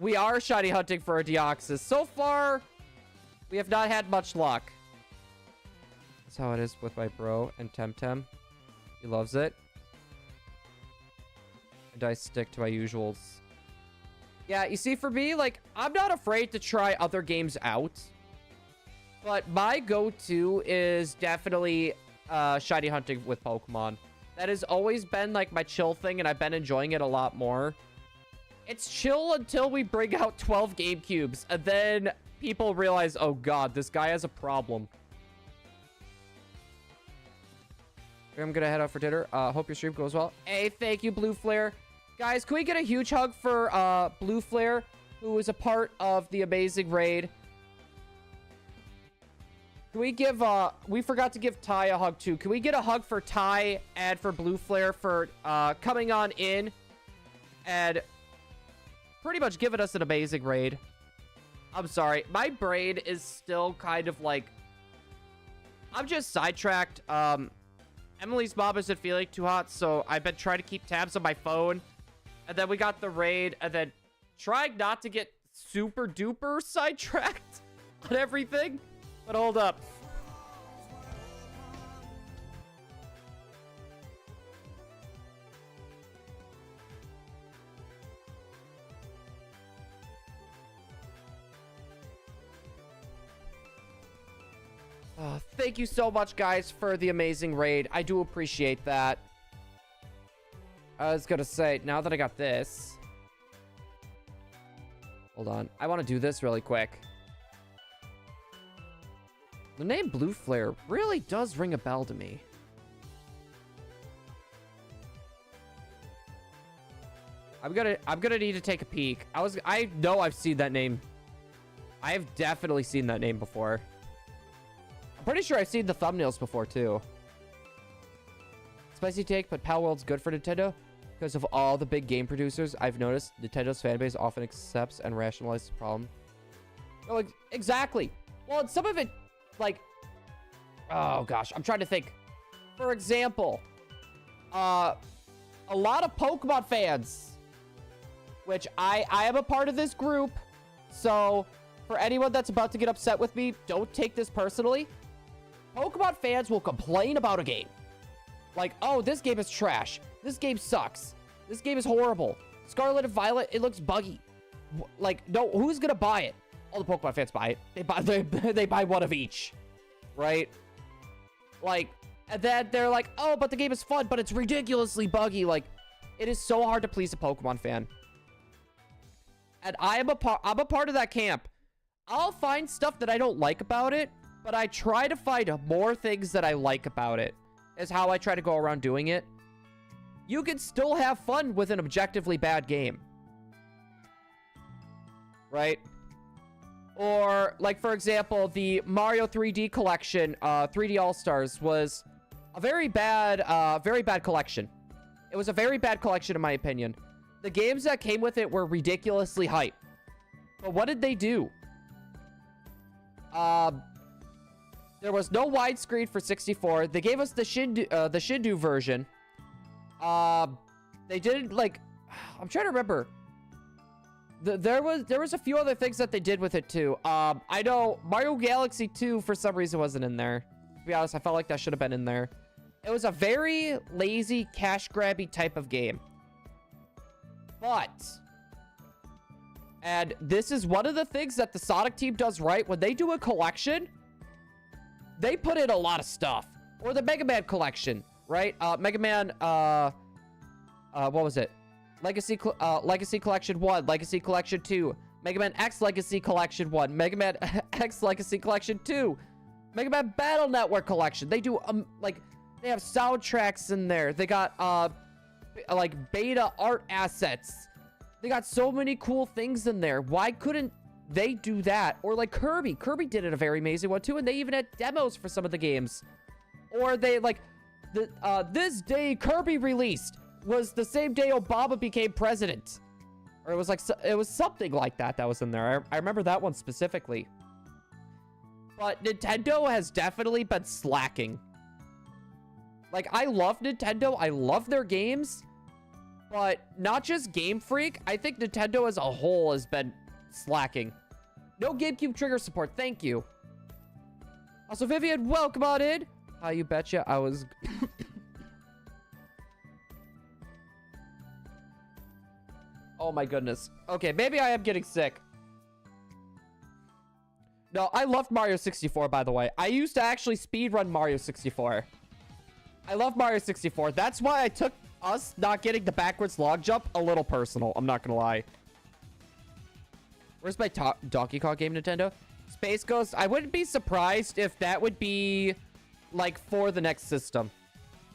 We are shiny hunting for a Deoxys. So far, we have not had much luck. That's how it is with my bro and Temtem. He loves it. And I stick to my usuals. Yeah, you see, for me, like, I'm not afraid to try other games out. But my go-to is definitely shiny hunting with Pokemon. That has always been, like, my chill thing, and I've been enjoying it a lot more. It's chill until we bring out 12 GameCubes, and then people realize, oh god, this guy has a problem. I'm gonna head out for dinner. Hope your stream goes well. Hey, thank you, Blue Flare. Guys, can we get a huge hug for Blue Flare, who is a part of the amazing raid? Can we give, we forgot to give Ty a hug too. Can we get a hug for Ty and for Blue Flare for coming on in and pretty much giving us an amazing raid? I'm sorry. My brain is still kind of like... I'm just sidetracked. Emily's mom isn't feeling too hot, so I've been trying to keep tabs on my phone. And then we got the raid, and then trying not to get super duper sidetracked on everything. But hold up. Thank you so much, guys, for the amazing raid. I do appreciate that. I was gonna say, now that I got this... Hold on. I want to do this really quick. The name Blue Flare really does ring a bell to me. I'm gonna need to take a peek. I know I've seen that name. I have definitely seen that name before. I'm pretty sure I've seen the thumbnails before, too. Spicy take, but Pal World's good for Nintendo. Because of all the big game producers, I've noticed Nintendo's fanbase often accepts and rationalizes the problem. Oh, exactly. Well, and some of it, like... Oh, gosh. I'm trying to think. For example, a lot of Pokemon fans, which I am a part of this group. So, for anyone that's about to get upset with me, don't take this personally. Pokemon fans will complain about a game. Like, oh, this game is trash. This game sucks. This game is horrible. Scarlet and Violet, it looks buggy. Like, no, who's gonna buy it? All the Pokemon fans buy it. They buy one of each. Right? Like, and then they're like, oh, but the game is fun, but it's ridiculously buggy. Like, it is so hard to please a Pokemon fan. And I'm a part of that camp. I'll find stuff that I don't like about it, but I try to find more things that I like about it, is how I try to go around doing it. You can still have fun with an objectively bad game. Right? Or, like, for example, the Mario 3D collection, 3D All-Stars, was a very bad collection. It was a very bad collection, in my opinion. The games that came with it were ridiculously hype. But what did they do? There was no widescreen for 64. They gave us the Shindu version. They did, like... I'm trying to remember. There was a few other things that they did with it, too. I know Mario Galaxy 2, for some reason, wasn't in there. To be honest, I felt like that should have been in there. It was a very lazy, cash-grabby type of game. But... And this is one of the things that the Sonic team does right. When they do a collection, they put in a lot of stuff. Or the Mega Man collection, right? Mega Man, what was it? Legacy Collection 1, Legacy Collection 2, Mega Man X Legacy Collection 1, Mega Man X Legacy Collection 2, Mega Man Battle Network Collection. They do, like, they have soundtracks in there. They got, like, beta art assets. They got so many cool things in there. Why couldn't they do that? Or like Kirby. Kirby did it a very amazing one too. And they even had demos for some of the games. Or they like, this day Kirby released was the same day Obama became president. Or it was like, it was something like that that was in there. I remember that one specifically. But Nintendo has definitely been slacking. Like, I love Nintendo. I love their games. But not just Game Freak. I think Nintendo as a whole has been slacking. No GameCube trigger support. Thank you. Also, Vivian, welcome on in. You betcha I was... Oh my goodness. Okay, maybe I am getting sick. No, I loved Mario 64, by the way. I used to actually speedrun Mario 64. I love Mario 64. That's why I took us not getting the backwards log jump a little personal. I'm not gonna lie. Where's my Donkey Kong game, Nintendo? Space Ghost. I wouldn't be surprised if that would be, like, for the next system.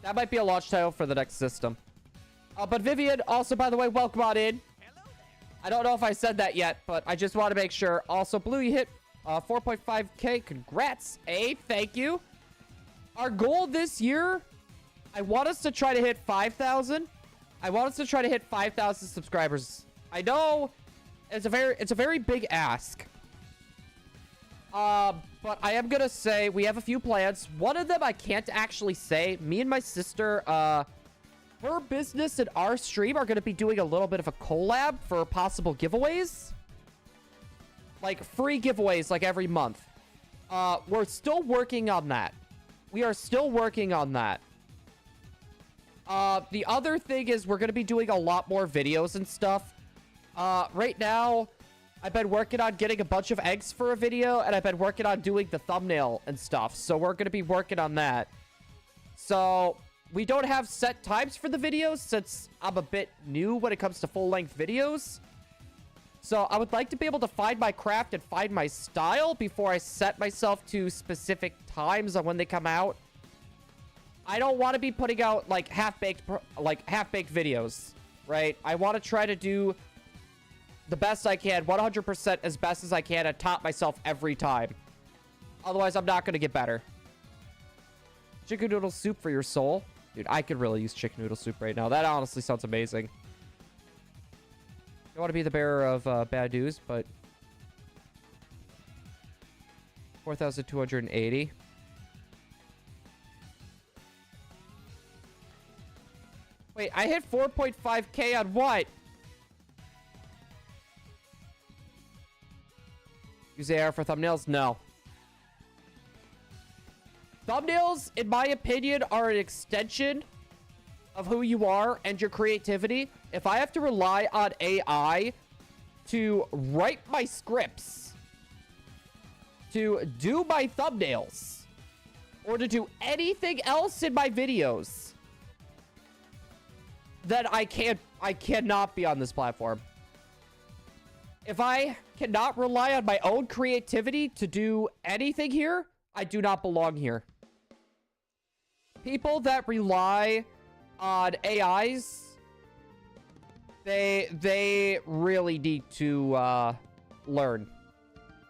That might be a launch title for the next system. But Vivian, also, by the way, welcome on in. I don't know if I said that yet, but I just want to make sure. Also, Blue, you hit 4.5K. Congrats. Hey, thank you. Our goal this year, I want us to try to hit 5,000. I want us to try to hit 5,000 subscribers. I know it's a very big ask. But I am gonna say we have a few plans. One of them I can't actually say. Me and my sister, her business and our stream are gonna be doing a little bit of a collab for possible giveaways. Like free giveaways like every month. We're still working on that. We are still working on that. The other thing is we're gonna be doing a lot more videos and stuff. Right now, I've been working on getting a bunch of eggs for a video, and I've been working on doing the thumbnail and stuff. So we're going to be working on that. So we don't have set times for the videos since I'm a bit new when it comes to full-length videos. So I would like to be able to find my craft and find my style before I set myself to specific times on when they come out. I don't want to be putting out like half-baked videos, right? I want to try to do the best I can, 100% as best as I can, and top myself every time. Otherwise, I'm not going to get better. Chicken noodle soup for your soul. Dude, I could really use chicken noodle soup right now. That honestly sounds amazing. I want to be the bearer of bad news, but 4,280. Wait, I hit 4.5k on what? Use AR for thumbnails? No. Thumbnails, in my opinion, are an extension of who you are and your creativity. If I have to rely on AI to write my scripts, to do my thumbnails, or to do anything else in my videos, then I cannot be on this platform. If I cannot rely on my own creativity to do anything here, I do not belong here. People that rely on AIs, they really need to learn.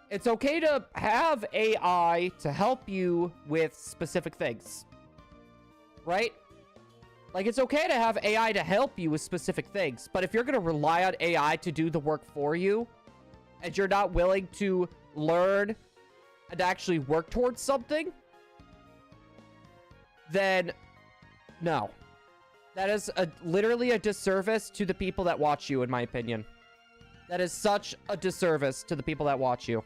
It's okay to have AI to help you with specific things, right? Like, it's okay to have AI to help you with specific things, but if you're going to rely on AI to do the work for you, and you're not willing to learn and actually work towards something, then no. That is literally a disservice to the people that watch you, in my opinion. That is such a disservice to the people that watch you.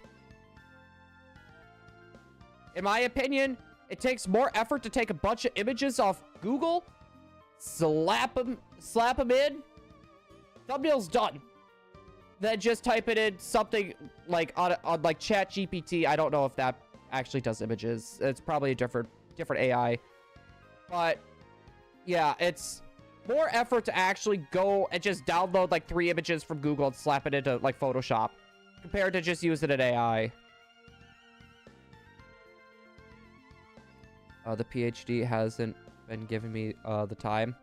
In my opinion, it takes more effort to take a bunch of images off Google, slap them in, thumbnail's done. Then just type it in something like on like ChatGPT. I don't know if that actually does images. It's probably a different AI. But yeah, it's more effort to actually go and just download like 3 images from Google and slap it into like Photoshop compared to just using an AI. The PhD hasn't been giving me the time.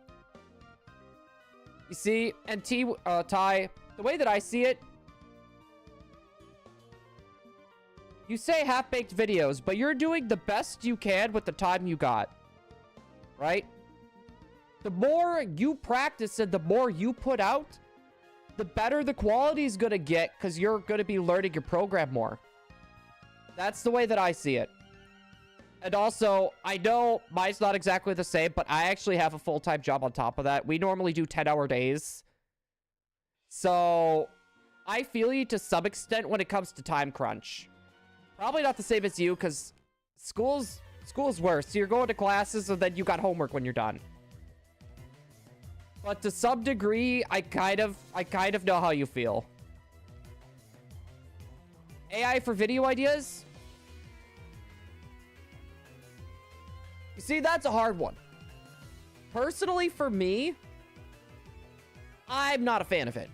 You see, and Ty, the way that I see it, you say half-baked videos, but you're doing the best you can with the time you got, right? The more you practice and the more you put out, the better the quality is going to get because you're going to be learning your program more. That's the way that I see it. And also, I know mine's not exactly the same, but I actually have a full-time job on top of that. We normally do 10-hour days. So, I feel you to some extent when it comes to time crunch. Probably not the same as you, because school's worse. So you're going to classes, and then you got homework when you're done. But to some degree, I kind of know how you feel. AI for video ideas? You see, that's a hard one. Personally, for me, I'm not a fan of it.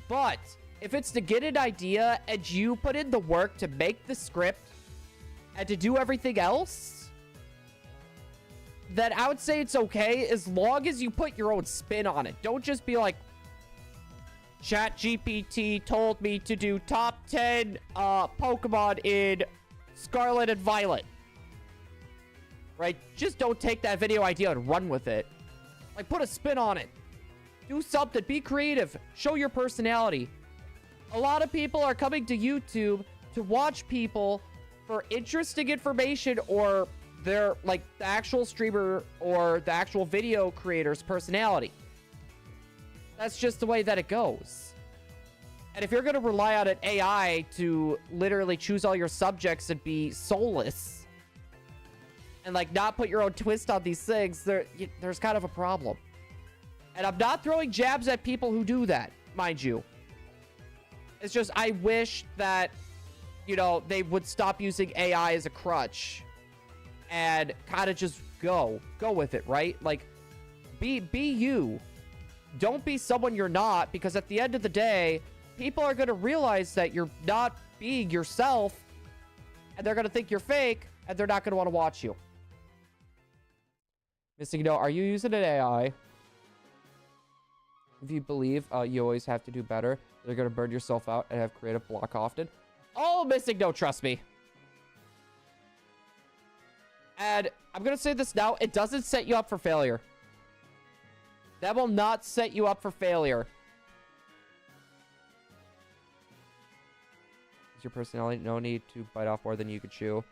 But if it's to get an idea and you put in the work to make the script and to do everything else, then I would say it's okay as long as you put your own spin on it. Don't just be like, ChatGPT told me to do top 10 Pokemon in Scarlet and Violet. Right? Just don't take that video idea and run with it. Like, put a spin on it. Do something. Be creative. Show your personality. A lot of people are coming to YouTube to watch people for interesting information or their, like, the actual streamer or the actual video creator's personality. That's just the way that it goes. And if you're going to rely on an AI to literally choose all your subjects and be soulless and, like, not put your own twist on these things, there's kind of a problem. And I'm not throwing jabs at people who do that, mind you. It's just, I wish that, you know, they would stop using AI as a crutch and kind of just go with it, right? Like, be you. Don't be someone you're not, because at the end of the day, people are going to realize that you're not being yourself, and they're going to think you're fake, and they're not going to want to watch you. Missing note, are you using an AI? If you believe you always have to do better, they're going to burn yourself out and have creative block often. Oh, Missing note, trust me. And I'm going to say this now, it doesn't set you up for failure. That will not set you up for failure. Is your personality? No need to bite off more than you could chew.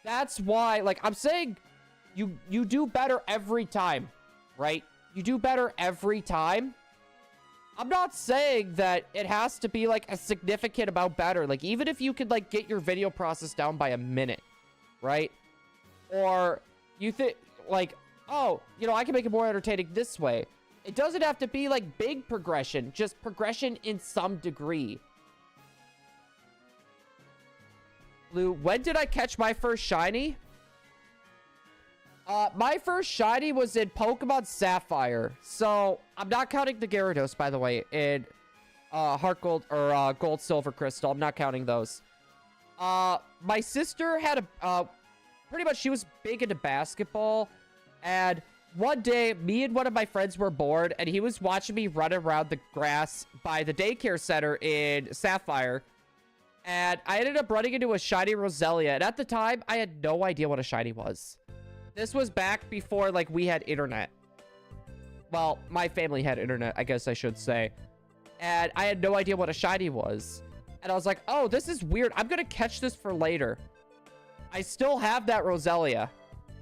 That's why, like, I'm saying you do better every time, right? You do better every time. I'm not saying that it has to be, like, a significant amount better. Like, even if you could, like, get your video process down by a minute, right? Or you think, like, oh, you know, I can make it more entertaining this way. It doesn't have to be, like, big progression. Just progression in some degree. Blue, when did I catch my first shiny? My first shiny was in Pokemon Sapphire. So, I'm not counting the Gyarados, by the way, in Heart Gold or Gold Silver Crystal. I'm not counting those. My sister had a... pretty much, she was big into basketball. And one day, me and one of my friends were bored, and he was watching me run around the grass by the daycare center in Sapphire. And I ended up running into a shiny Roselia. And at the time, I had no idea what a shiny was. This was back before, like, we had internet. Well, my family had internet, I guess I should say. And I had no idea what a shiny was. And I was like, oh, this is weird. I'm going to catch this for later. I still have that Roselia.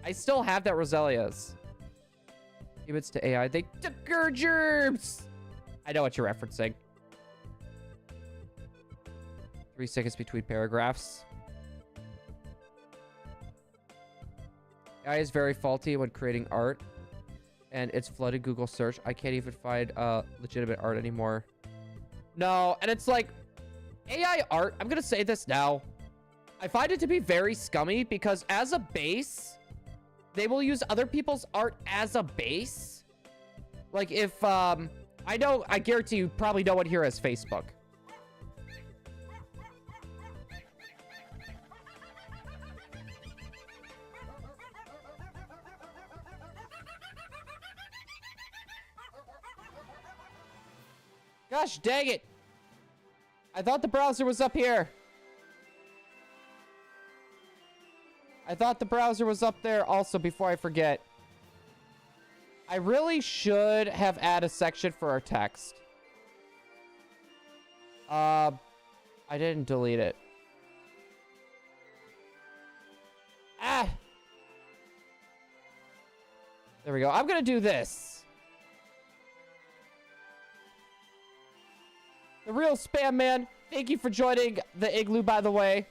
I still have that Roselia's. Humans to AI. They took your germs. I know what you're referencing. 3 seconds between paragraphs. AI is very faulty when creating art. And it's flooded Google search. I can't even find legitimate art anymore. No, and it's like... AI art, I'm going to say this now. I find it to be very scummy because as a base... They will use other people's art as a base. Like if, I guarantee you probably no one here has Facebook. Gosh, dang it. I thought the browser was up here. I thought the browser was up there also before I forget. I really should have added a section for our text. I didn't delete it. Ah! There we go. I'm gonna do this. The real spam man. Thank you for joining the igloo, by the way.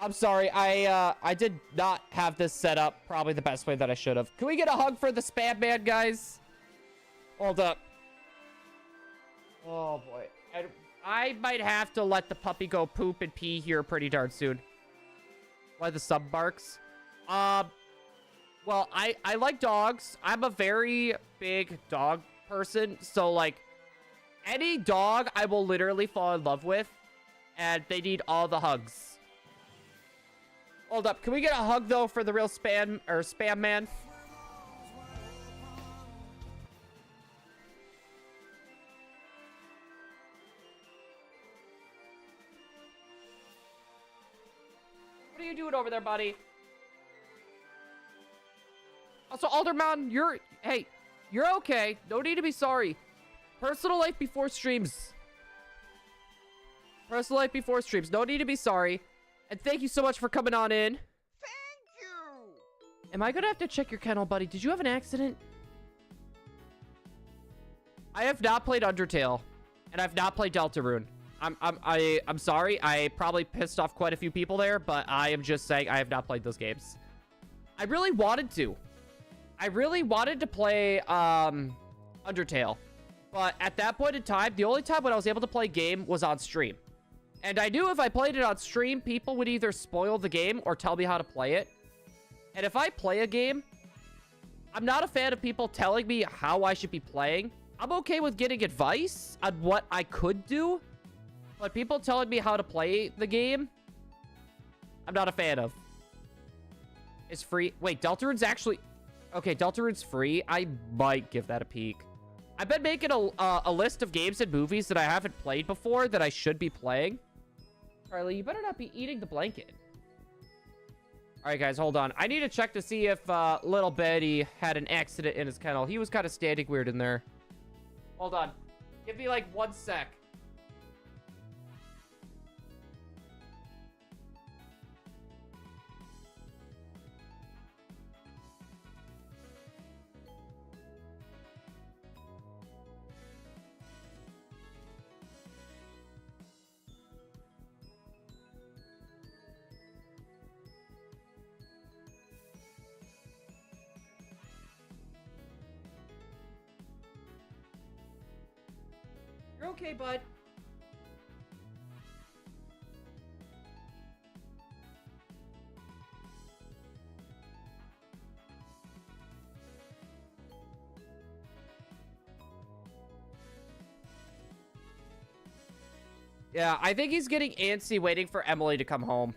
I'm sorry, I did not have this set up probably the best way that I should have. Can we get a hug for the spam man, guys? Hold up. Oh, boy. I might have to let the puppy go poop and pee here pretty darn soon. Why the sub barks? Well, I like dogs. I'm a very big dog person. So, like, any dog I will literally fall in love with. And they need all the hugs. Hold up. Can we get a hug, though, for the real spam man? What are you doing over there, buddy? Also, Alderman, hey, you're okay. No need to be sorry. Personal life before streams. Press like before streams. No need to be sorry. And thank you so much for coming on in. Thank you. Am I gonna have to check your kennel, buddy? Did you have an accident? I have not played Undertale, and I've not played Deltarune. I'm sorry. I probably pissed off quite a few people there, but I am just saying I have not played those games. I really wanted to. I really wanted to play Undertale, but at that point in time, the only time when I was able to play a game was on stream. And I knew if I played it on stream, people would either spoil the game or tell me how to play it. And if I play a game, I'm not a fan of people telling me how I should be playing. I'm okay with getting advice on what I could do, but people telling me how to play the game, I'm not a fan of. It's free. Wait, Deltarune's actually... Okay, Deltarune's free. I might give that a peek. I've been making a list of games and movies that I haven't played before that I should be playing. Charlie, you better not be eating the blanket. All right, guys, hold on. I need to check to see if little Betty had an accident in his kennel. He was kind of standing weird in there. Hold on. Give me like 1 sec. You're okay, bud. Yeah, I think he's getting antsy waiting for Emily to come home.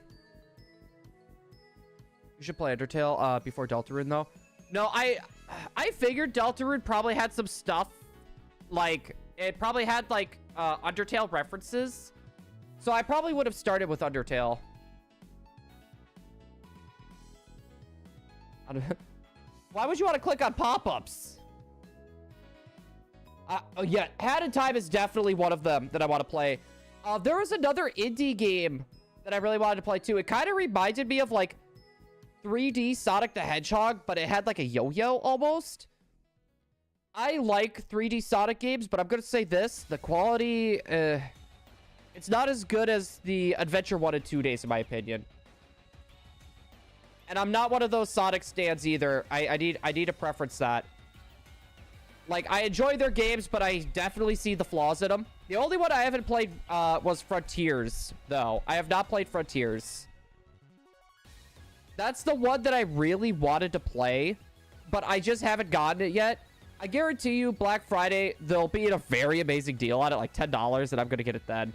You should play Undertale before Deltarune, though. No, I figured Deltarune probably had some stuff, like... It probably had, like, Undertale references. So I probably would have started with Undertale. Why would you want to click on pop-ups? Oh, yeah. Hat in Time is definitely one of them that I want to play. There was another indie game that I really wanted to play, too. It kind of reminded me of, like, 3D Sonic the Hedgehog, but it had, like, a yo-yo almost. I like 3D Sonic games, but I'm going to say this. The quality, it's not as good as the Adventure 1 and 2 days, in my opinion. And I'm not one of those Sonic stands either. I need to preference that. Like, I enjoy their games, but I definitely see the flaws in them. The only one I haven't played was Frontiers, though. I have not played Frontiers. That's the one that I really wanted to play, but I just haven't gotten it yet. I guarantee you, Black Friday, they'll be in a very amazing deal on it, like $10, and I'm going to get it then.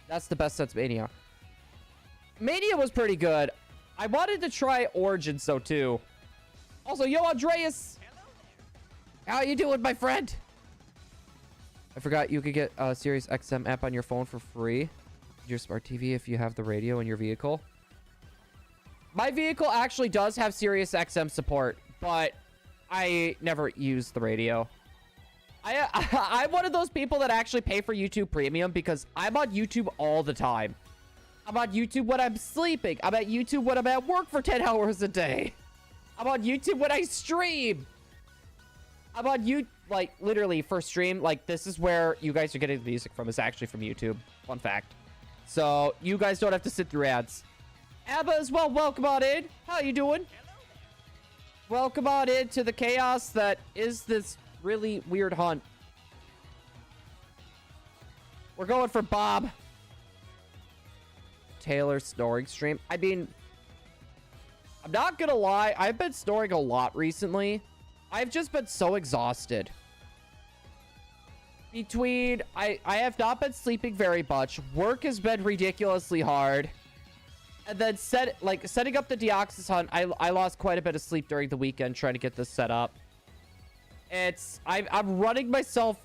That's the best sense Mania. Mania was pretty good. I wanted to try Origins, though, too. Also, yo, Andreas! How you doing, my friend? I forgot you could get a Sirius XM app on your phone for free. Your smart TV if you have the radio in your vehicle. My vehicle actually does have Sirius XM support, but I never use the radio. I'm one of those people that actually pay for YouTube Premium because I'm on YouTube all the time. I'm on YouTube when I'm sleeping. I'm at YouTube when I'm at work for 10 hours a day. I'm on YouTube when I stream. I'm on YouTube, like, literally for stream. Like, this is where you guys are getting the music from. It's actually from YouTube. Fun fact. So, you guys don't have to sit through ads. Abba as well, welcome on in. How you doing? Welcome on in to the chaos that is this really weird hunt. We're going for Bob. Taylor snoring stream. I mean, I'm not gonna lie. I've been snoring a lot recently. I've just been so exhausted. I have not been sleeping very much. Work has been ridiculously hard. And then setting up the Deoxys hunt, I lost quite a bit of sleep during the weekend trying to get this set up. I'm running myself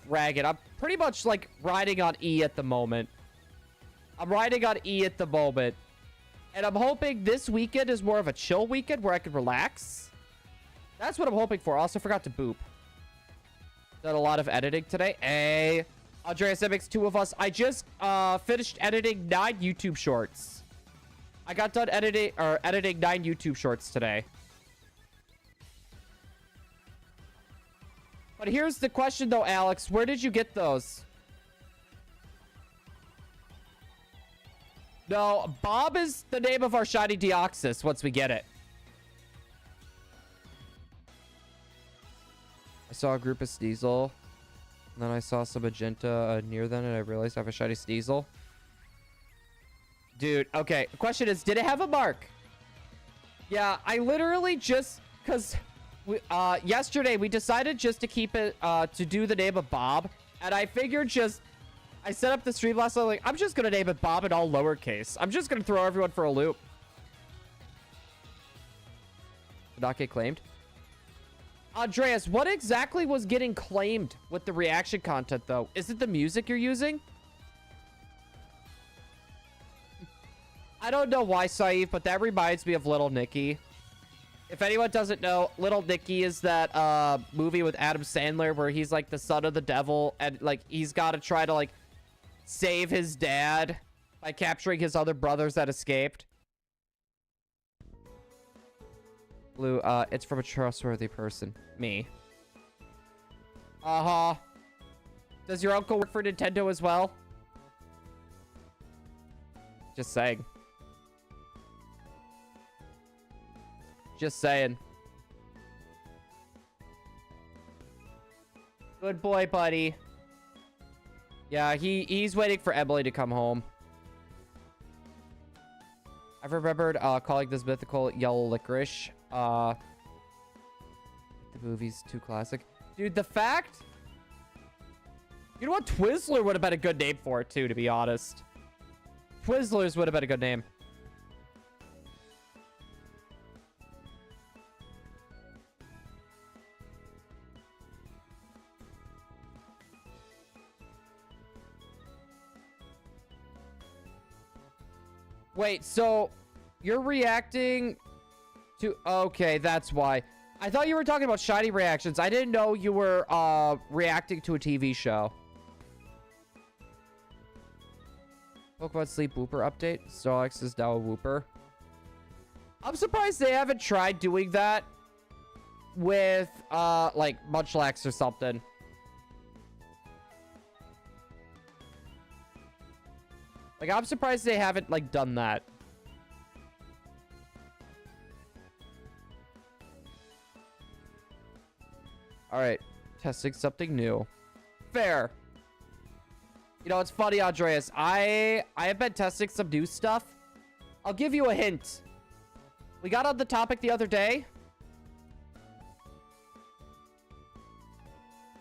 ragged. I'm pretty much like riding on E at the moment. And I'm hoping this weekend is more of a chill weekend where I can relax. That's what I'm hoping for. I also forgot to boop. Done a lot of editing today. Hey, Andreas, that makes 2 of us. I just finished editing 9 YouTube shorts. I got done editing 9 YouTube shorts today. But here's the question though, Alex. Where did you get those? No, Bob is the name of our shiny Deoxys once we get it. I saw a group of Sneasel. And then I saw some magenta near them, and I realized I have a shiny Sneasel. Dude, okay. The question is, did it have a mark? Yeah, I literally just... Because yesterday, we decided just to keep it... to do the name of Bob. And I figured just... I set up the stream last night, like, I'm just going to name it Bob in all lowercase. I'm just going to throw everyone for a loop. Did not get claimed. Andreas, what exactly was getting claimed with the reaction content, though? Is it the music you're using? I don't know why, Saif, but that reminds me of Little Nicky. If anyone doesn't know, Little Nicky is that movie with Adam Sandler where he's like the son of the devil and like he's got to try to like save his dad by capturing his other brothers that escaped. Blue, it's from a trustworthy person. Me. Uh-huh. Does your uncle work for Nintendo as well? Just saying. Just saying. Good boy, buddy. Yeah, he's waiting for Emily to come home. I've remembered calling this mythical yellow licorice. The movie's too classic. Dude, the fact... You know what? Twizzler would have been a good name for it, too, to be honest. Twizzlers would have been a good name. Wait, so you're reacting to... Okay, that's why. I thought you were talking about shiny reactions. I didn't know you were reacting to a TV show. Pokemon Sleep Wooper update. Starlux is now a Wooper. I'm surprised they haven't tried doing that with, like, Munchlax or something. Like, I'm surprised they haven't, like, done that. Alright. Testing something new. Fair. You know, it's funny, Andreas. I have been testing some new stuff. I'll give you a hint. We got on the topic the other day.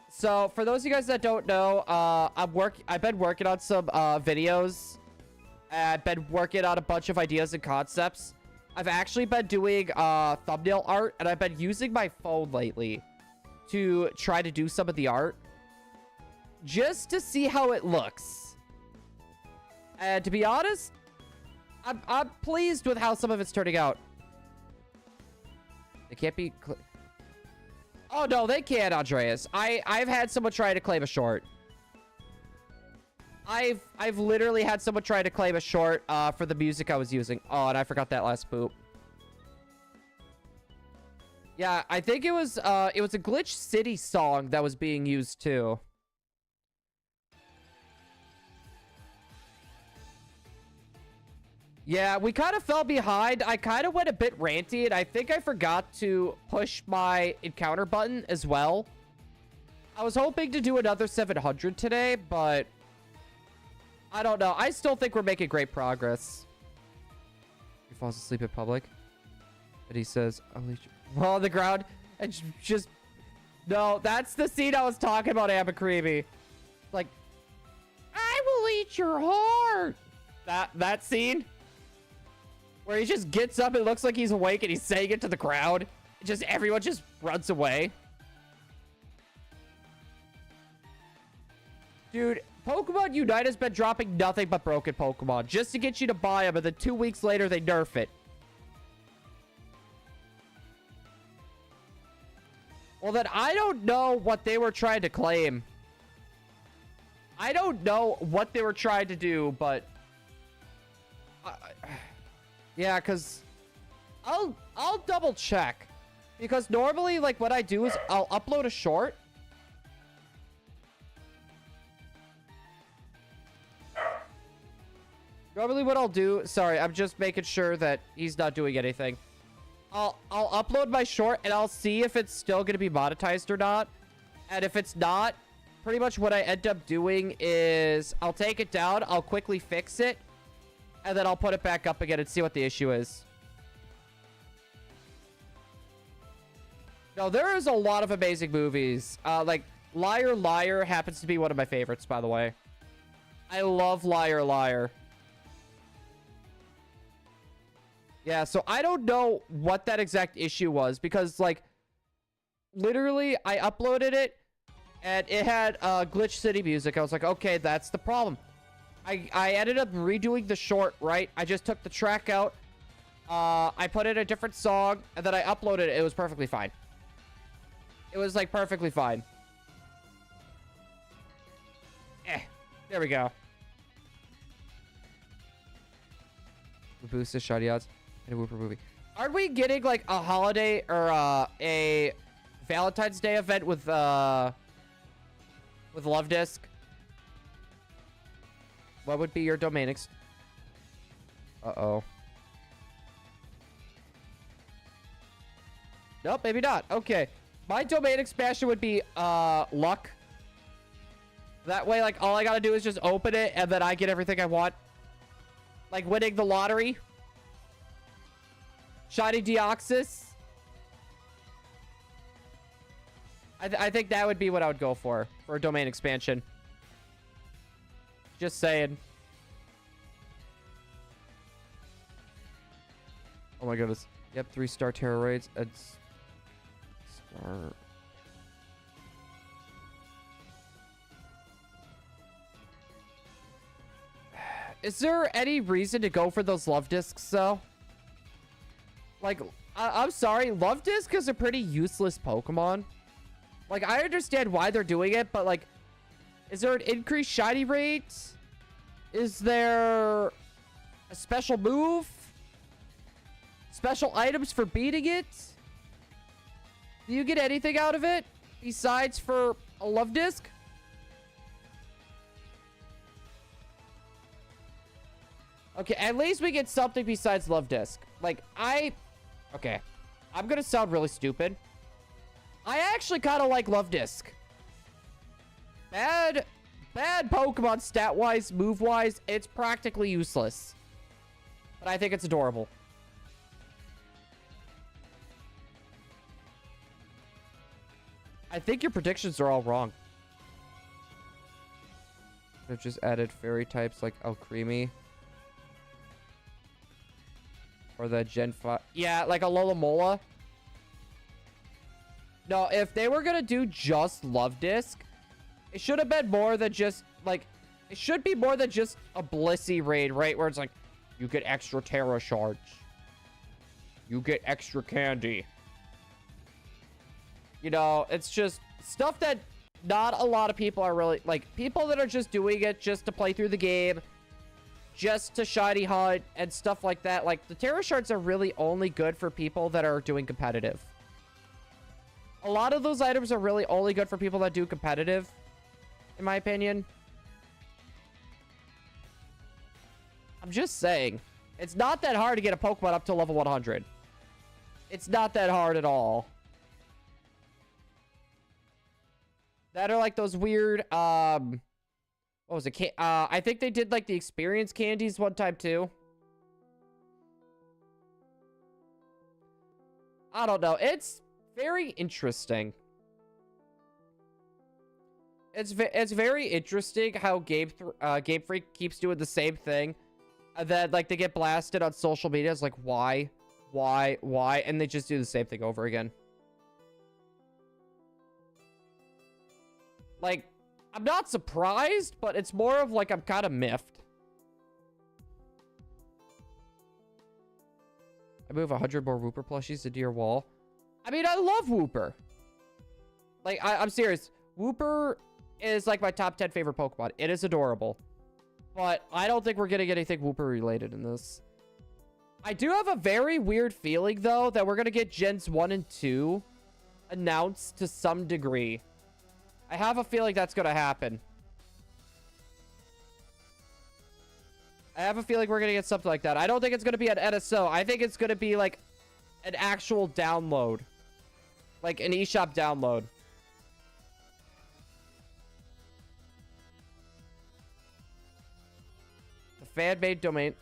So, for those of you guys that don't know, I've been working on some videos. I've been working on a bunch of ideas and concepts. I've actually been doing thumbnail art, and I've been using my phone lately to try to do some of the art. Just to see how it looks. And to be honest, I'm pleased with how some of it's turning out. It can't be... Oh, no, they can't, Andreas. I've had someone try to claim a short. I've literally had someone try to claim a short for the music I was using. Oh, and I forgot that last boop. Yeah, I think it was a Glitch City song that was being used too. Yeah, we kind of fell behind. I kind of went a bit ranty, and I think I forgot to push my encounter button as well. I was hoping to do another 700 today, but I don't know. I still think we're making great progress. He falls asleep in public. And he says, well, on the ground. And just... No, that's the scene I was talking about, Creamy. Like, I will eat your heart. That scene? Where he just gets up and looks like he's awake and he's saying it to the crowd. Just everyone just runs away. Dude, Pokemon Unite has been dropping nothing but broken Pokemon just to get you to buy them, and then 2 weeks later they nerf it. Well, then I don't know what they were trying to claim. I don't know what they were trying to do, but... yeah, because... I'll double check. Because normally, like, what I do is I'll upload a short. Normally what I'll do... Sorry, I'm just making sure that he's not doing anything. I'll upload my short and I'll see if it's still going to be monetized or not. And if it's not, pretty much what I end up doing is I'll take it down, I'll quickly fix it, and then I'll put it back up again and see what the issue is. No, there is a lot of amazing movies. Like, Liar Liar happens to be one of my favorites, by the way. I love Liar Liar. Yeah, so I don't know what that exact issue was because, like, literally, I uploaded it, and it had Glitch City music. I was like, okay, that's the problem. I ended up redoing the short, right? I just took the track out. I put in a different song, and then I uploaded it. It was perfectly fine. It was, like, perfectly fine. There we go. We boosted shoddy odds in a Whooper movie. Aren't we getting, like, a holiday or a Valentine's Day event with Love Disc? What would be your domain Uh-oh. Nope, maybe not. Okay. My domain expansion would be luck. That way, like, all I gotta do is just open it and then I get everything I want. Like winning the lottery. Shiny Deoxys. I think that would be what I would go for a domain expansion. Just saying. Oh my goodness. Yep, 3-star terror raids. It's star. Is there any reason to go for those love discs though? Like, I'm sorry, love disc is a pretty useless Pokemon. Like, I understand why they're doing it, but like, is there an increased shiny rate? Is there a special move? Special items for beating it? Do you get anything out of it besides for a love disc? Okay, at least we get something besides love disc. Like, okay, I'm gonna sound really stupid. I actually kind of like love disc. Bad Pokemon stat-wise, move-wise, it's practically useless. But I think it's adorable. I think your predictions are all wrong. They've just added fairy types like Alcremie. Or the Gen 5. Yeah, like a Lolamola. No, if they were gonna do just Love Disc, it should have been more than just, like, it should be more than just a Blissey raid, right? Where it's like, you get extra Terra Shards. You get extra candy. You know, it's just stuff that not a lot of people are really, like, people that are just doing it just to play through the game, just to shiny hunt and stuff like that. Like, the Terra Shards are really only good for people that are doing competitive. A lot of those items are really only good for people that do competitive, in my opinion. I'm just saying, it's not that hard to get a Pokemon up to level 100. It's not that hard at all. That are like those weird, what was it? I think they did like the experience candies one time too. I don't know. It's very interesting. It's very interesting how Game Freak keeps doing the same thing. And then like they get blasted on social media. It's like, why? And they just do the same thing over again. Like, I'm not surprised, but it's more of like I'm kind of miffed. I move 100 more Wooper plushies into your wall. I mean, I love Wooper. Like, I'm serious. Wooper is like my top 10 favorite Pokemon. It is adorable. But I don't think we're getting anything Wooper related in this. I do have a very weird feeling, though, that we're going to get Gens 1 and 2 announced to some degree. I have a feeling that's going to happen. I have a feeling we're going to get something like that. I don't think it's going to be an NSO. I think it's going to be like an actual download. Like an eShop download. The fan-made domain.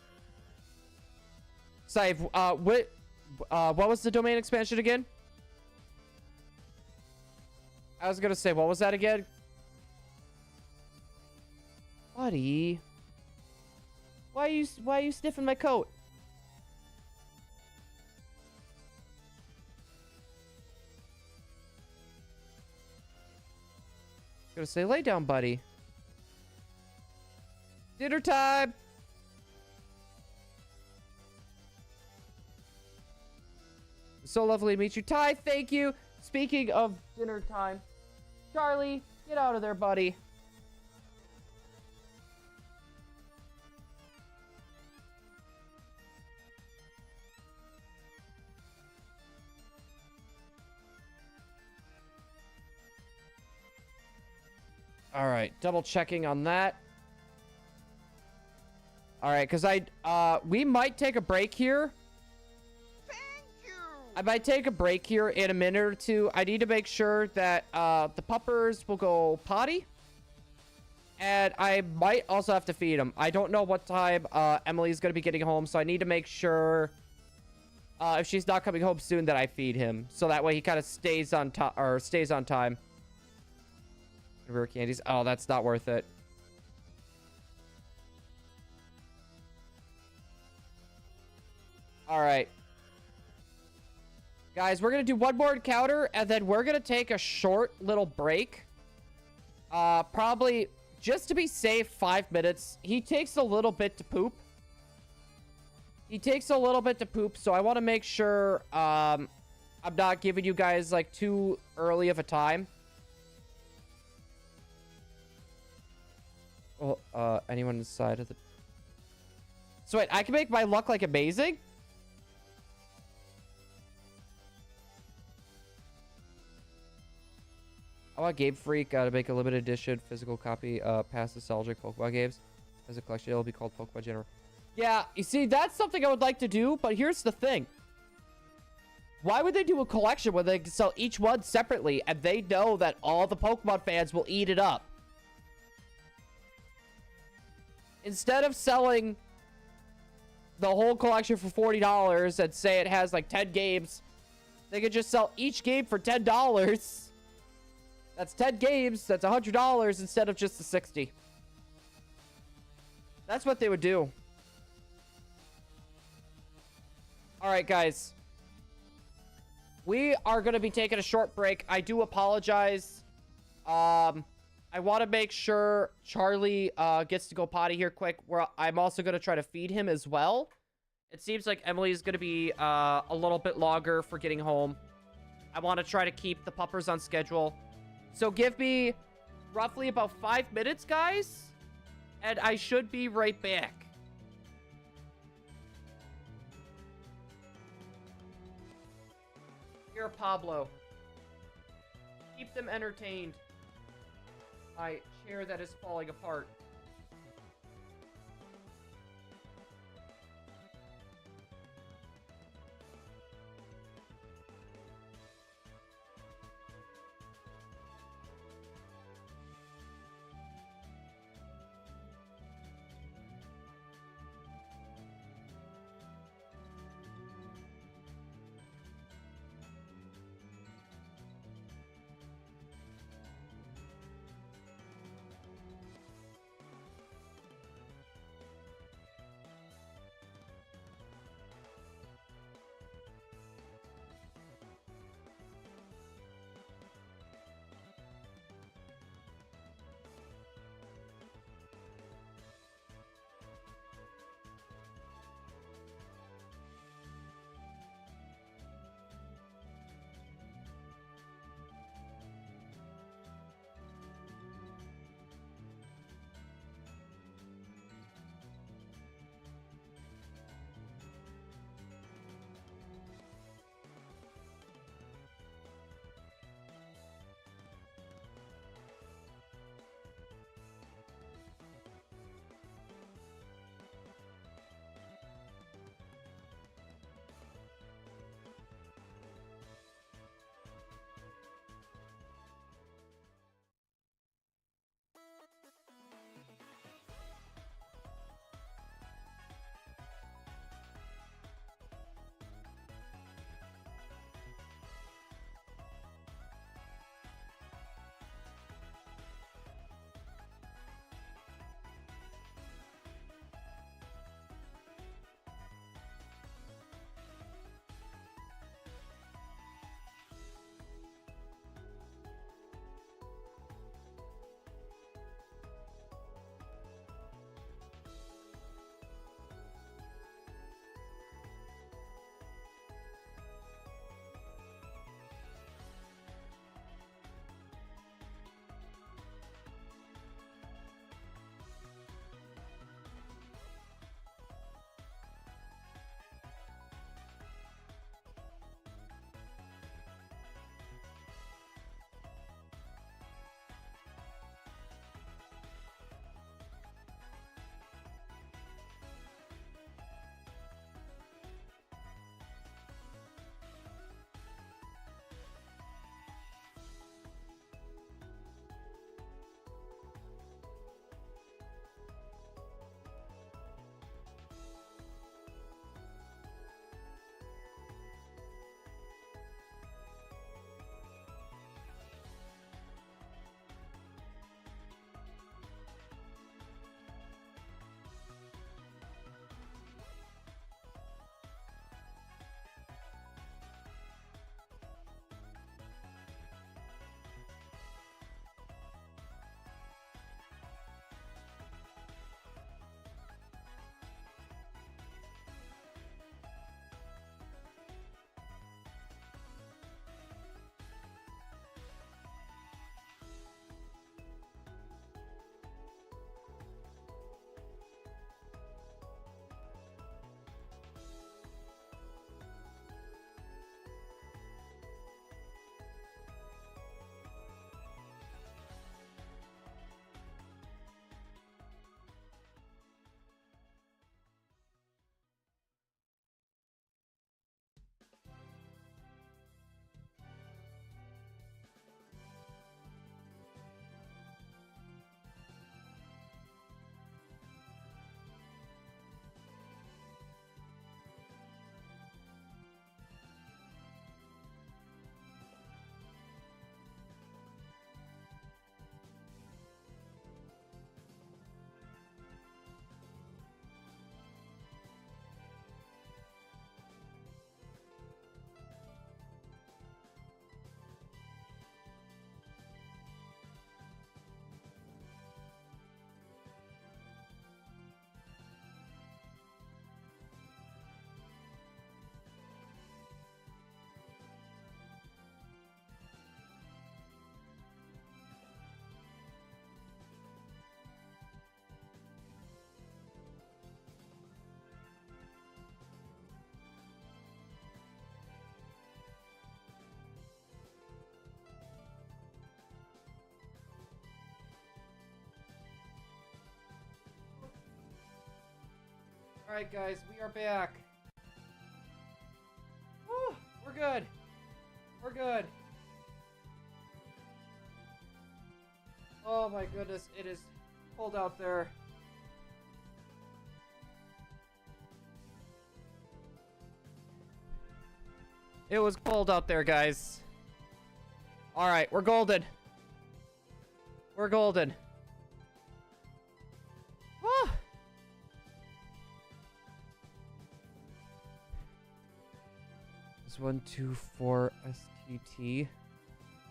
Save, what was the domain expansion again? I was gonna say, what was that again? Buddy. Why are you sniffing my coat? Gonna say, lay down, buddy. Dinner time. So lovely to meet you. Ty, thank you. Speaking of dinner time, Charlie, get out of there, buddy. All right, double checking on that. All right, because we might take a break here. I might take a break here in a minute or two. I need to make sure that the puppers will go potty. And I might also have to feed them. I don't know what time Emily's going to be getting home, so I need to make sure if she's not coming home soon that I feed him. So that way he kind of stays on time. Rare candies. Oh, that's not worth it. All right. Guys, we're going to do one more encounter, and then we're going to take a short little break. Probably, just to be safe, 5 minutes. He takes a little bit to poop. So I want to make sure I'm not giving you guys, like, too early of a time. Well, anyone inside of the... So wait, I can make my luck, like, amazing? I want Game Freak to make a limited edition physical copy past nostalgic Pokemon games. As a collection, it'll be called Pokemon General. Yeah, you see, that's something I would like to do, but here's the thing. Why would they do a collection when they can sell each one separately and they know that all the Pokemon fans will eat it up? Instead of selling the whole collection for $40 and say it has like 10 games, they could just sell each game for $10. That's 10 games. That's $100 instead of just the 60. That's what they would do. All right, guys. We are going to be taking a short break. I do apologize. I want to make sure Charlie gets to go potty here quick. I'm also going to try to feed him as well. It seems like Emily is going to be a little bit longer for getting home. I want to try to keep the puppers on schedule. So give me roughly about 5 minutes, guys. And I should be right back. Here, Pablo. Keep them entertained. My chair that is falling apart. Alright, guys, we are back. Woo, we're good. We're good. Oh my goodness, it is cold out there. It was cold out there, guys. Alright, we're golden. We're golden. Woo! It's 124 STT.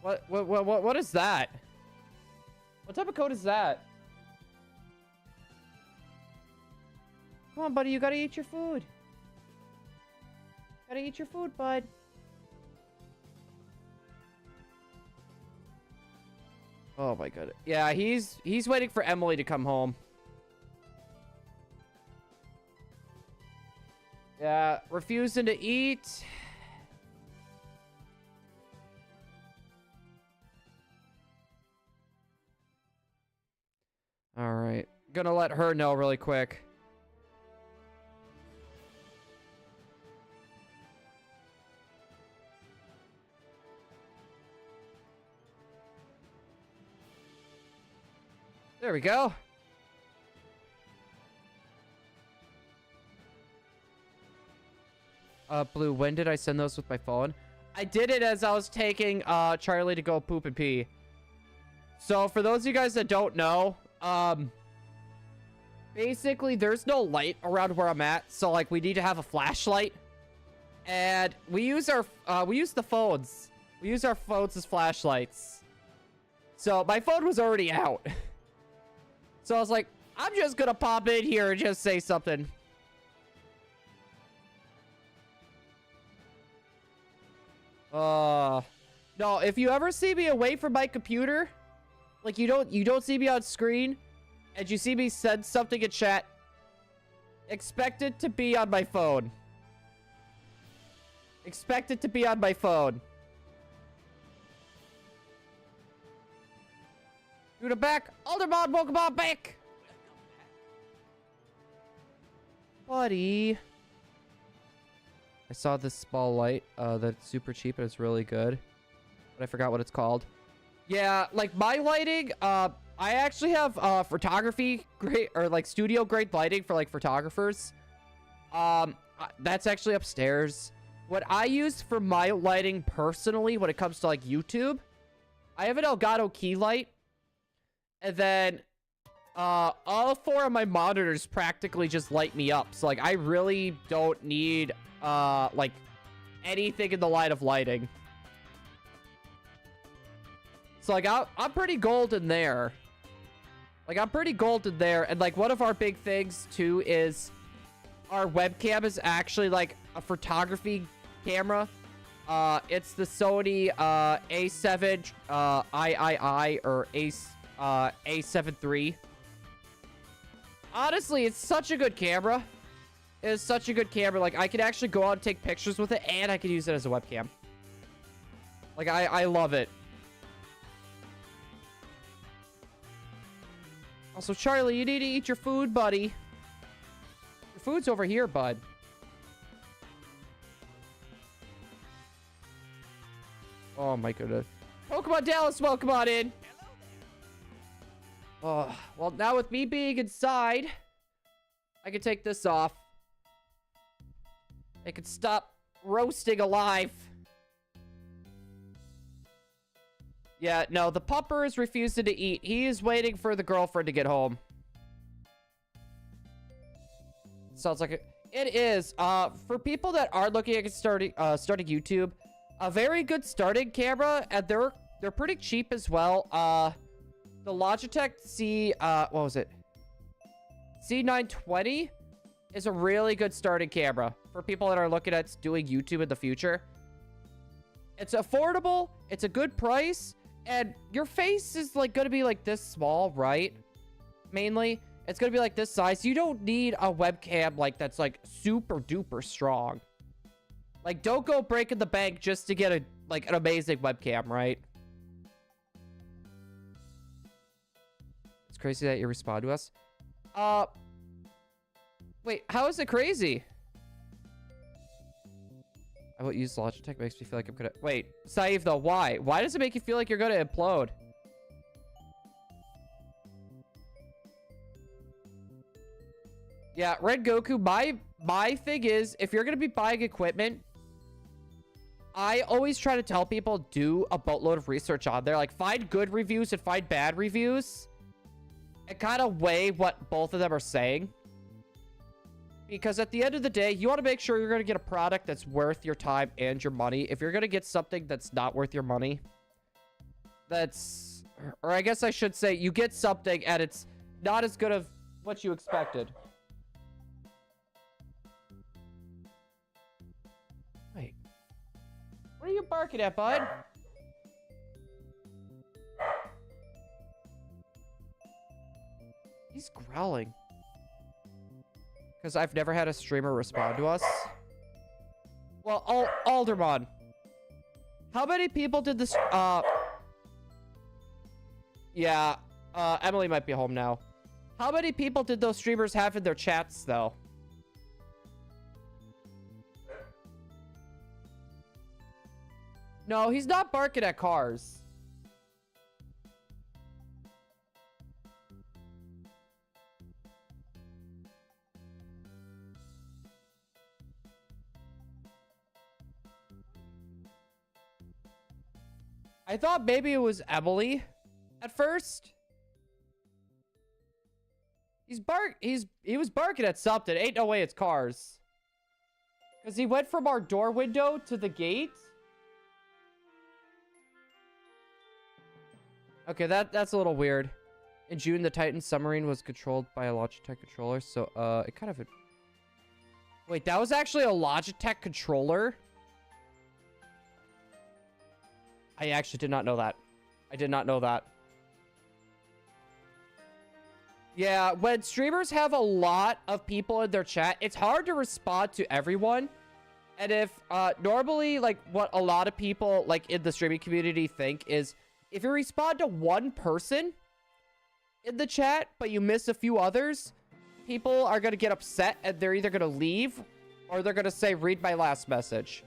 What is that? What type of code is that? Come on, buddy, you gotta eat your food. Gotta eat your food, bud. Oh my god. Yeah, he's waiting for Emily to come home. Yeah, refusing to eat. All right. Gonna let her know really quick. There we go. Blue, when did I send those with my phone? I did it as I was taking Charlie to go poop and pee. So for those of you guys that don't know, basically there's no light around where I'm at, so like we need to have a flashlight. And we use our the phones. We use our phones as flashlights. So my phone was already out. So I was like, I'm just gonna pop in here and just say something. No, if you ever see me away from my computer, like you don't see me on screen, and you see me send something in chat, expect it to be on my phone. Expect it to be on my phone. Dude, I'm back. Aldermon, welcome on back. Buddy. I saw this small light that's super cheap and it's really good. But I forgot what it's called. Yeah, like my lighting, I actually have photography grade or like studio grade lighting for like photographers. That's actually upstairs. What I use for my lighting personally when it comes to like YouTube, I have an Elgato key light. And then all four of my monitors practically just light me up. So like I really don't need like anything in the line of lighting. So like I'm pretty golden there. Like I'm pretty golden there. And like one of our big things too is our webcam is actually like a photography camera. It's the Sony A7 III or A7 III. Honestly, it's such a good camera. It is such a good camera. Like, I can actually go out and take pictures with it, and I can use it as a webcam. Like, I love it. Also, Charlie, you need to eat your food, buddy. Your food's over here, bud. Oh, my goodness. Pokemon Dallas, welcome on in. Oh, well, now with me being inside, I can take this off. I can stop roasting alive. Yeah, no, the pupper is refusing to eat. He is waiting for the girlfriend to get home. Sounds like it is. For people that are looking at starting YouTube, a very good starting camera, and they're pretty cheap as well. The Logitech what was it? C920 is a really good starting camera for people that are looking at doing YouTube in the future. It's affordable, it's a good price, and your face is like gonna be like this small, right? Mainly, it's gonna be like this size. You don't need a webcam like that's like super duper strong. Like, don't go breaking the bank just to get an amazing webcam, right? It's crazy that you respond to us. Well, Wait, how is it crazy? I will use Logitech. Makes me feel like I'm gonna... Wait, Saif, though, why? Why does it make you feel like you're gonna implode? Yeah, Red Goku, my thing is, if you're gonna be buying equipment, I always try to tell people, do a boatload of research on there. Like, find good reviews and find bad reviews. And kind of weigh what both of them are saying. Because at the end of the day, you want to make sure you're going to get a product that's worth your time and your money. If you're going to get something that's not worth your money, that's... Or I guess I should say, you get something and it's not as good of what you expected. Wait. What are you barking at, bud? He's growling. Because I've never had a streamer respond to us. Well, Alderman. How many people did this? Yeah. Emily might be home now. How many people did those streamers have in their chats, though? No, he's not barking at cars. I thought maybe it was Emily at first. He was barking at something. Ain't no way it's cars. Because he went from our door window to the gate. Okay, that's a little weird. In June, the Titan submarine was controlled by a Logitech controller, so it kind of... Wait, that was actually a Logitech controller? I actually did not know that. I did not know that. Yeah, when streamers have a lot of people in their chat, it's hard to respond to everyone. And if, normally, like, what a lot of people, like, in the streaming community think is, if you respond to one person in the chat, but you miss a few others, people are going to get upset, and they're either going to leave, or they're going to say, read my last message.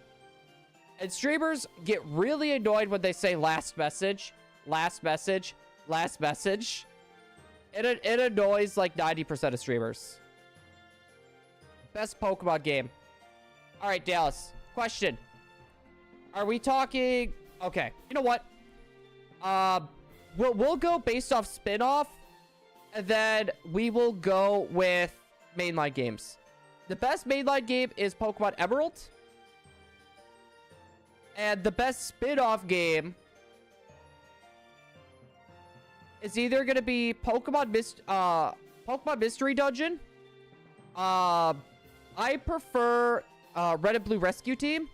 And streamers get really annoyed when they say last message, last message, last message. It annoys like 90% of streamers. Best Pokemon game. All right, Dallas. Question. Are we talking... Okay, you know what? We'll go based off spin-off, and then we will go with mainline games. The best mainline game is Pokemon Emerald. And the best spin-off game is either going to be Pokemon Mystery Dungeon. I prefer Red and Blue Rescue Team.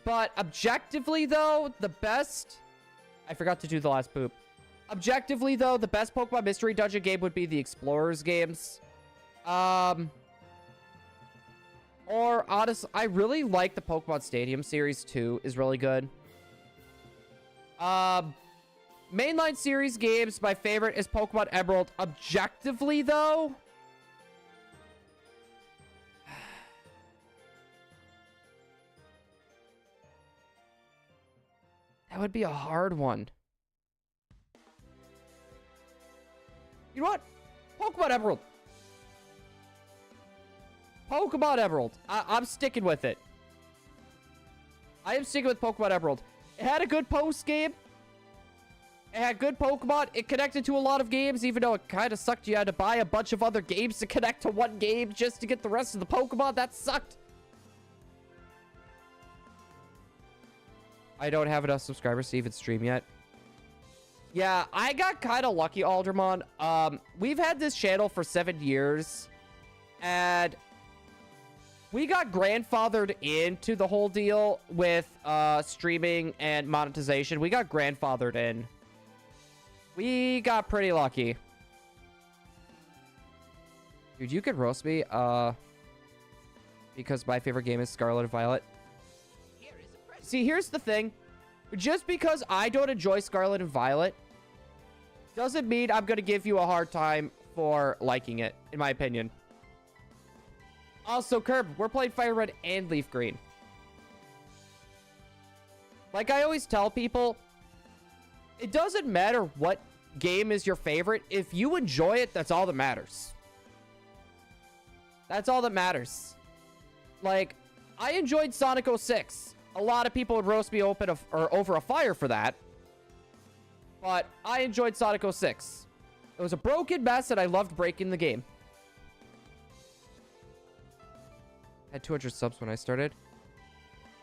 But objectively, though, the best... I forgot to do the last poop. Objectively, though, the best Pokemon Mystery Dungeon game would be the Explorers games. Or, honestly, I really like the Pokemon Stadium series, too. Is really good. Mainline series games, my favorite is Pokemon Emerald. Objectively, though... that would be a hard one. You know what? Pokemon Emerald. Pokemon Emerald. I'm sticking with it. I am sticking with Pokemon Emerald. It had a good post game. It had good Pokemon. It connected to a lot of games, even though it kind of sucked. You had to buy a bunch of other games to connect to one game just to get the rest of the Pokemon. That sucked. I don't have enough subscribers to even stream yet. Yeah, I got kind of lucky, Alderman. We've had this channel for 7 years. And... we got grandfathered into the whole deal with streaming and monetization. We got grandfathered in. We got pretty lucky. Dude, you could roast me because my favorite game is Scarlet and Violet. See, here's the thing. Just because I don't enjoy Scarlet and Violet doesn't mean I'm going to give you a hard time for liking it, in my opinion. Also, Curb, we're playing Fire Red and Leaf Green. Like I always tell people, it doesn't matter what game is your favorite. If you enjoy it, that's all that matters. That's all that matters. Like, I enjoyed Sonic 06. A lot of people would roast me over a fire for that. But I enjoyed Sonic 06. It was a broken mess, and I loved breaking the game. I had 200 subs when I started.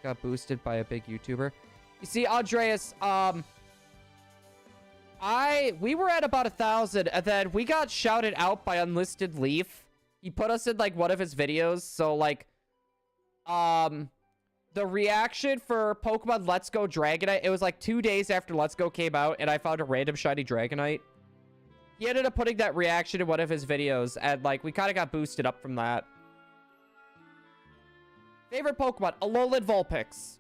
Got boosted by a big YouTuber. You see, Andreas, we were at about 1,000, and then we got shouted out by Unlisted Leaf. He put us in, like, one of his videos, so, like, the reaction for Pokemon Let's Go Dragonite, it was, like, 2 days after Let's Go came out, and I found a random shiny Dragonite. He ended up putting that reaction in one of his videos, and, like, we kind of got boosted up from that. Favorite Pokemon, Alolan Vulpix.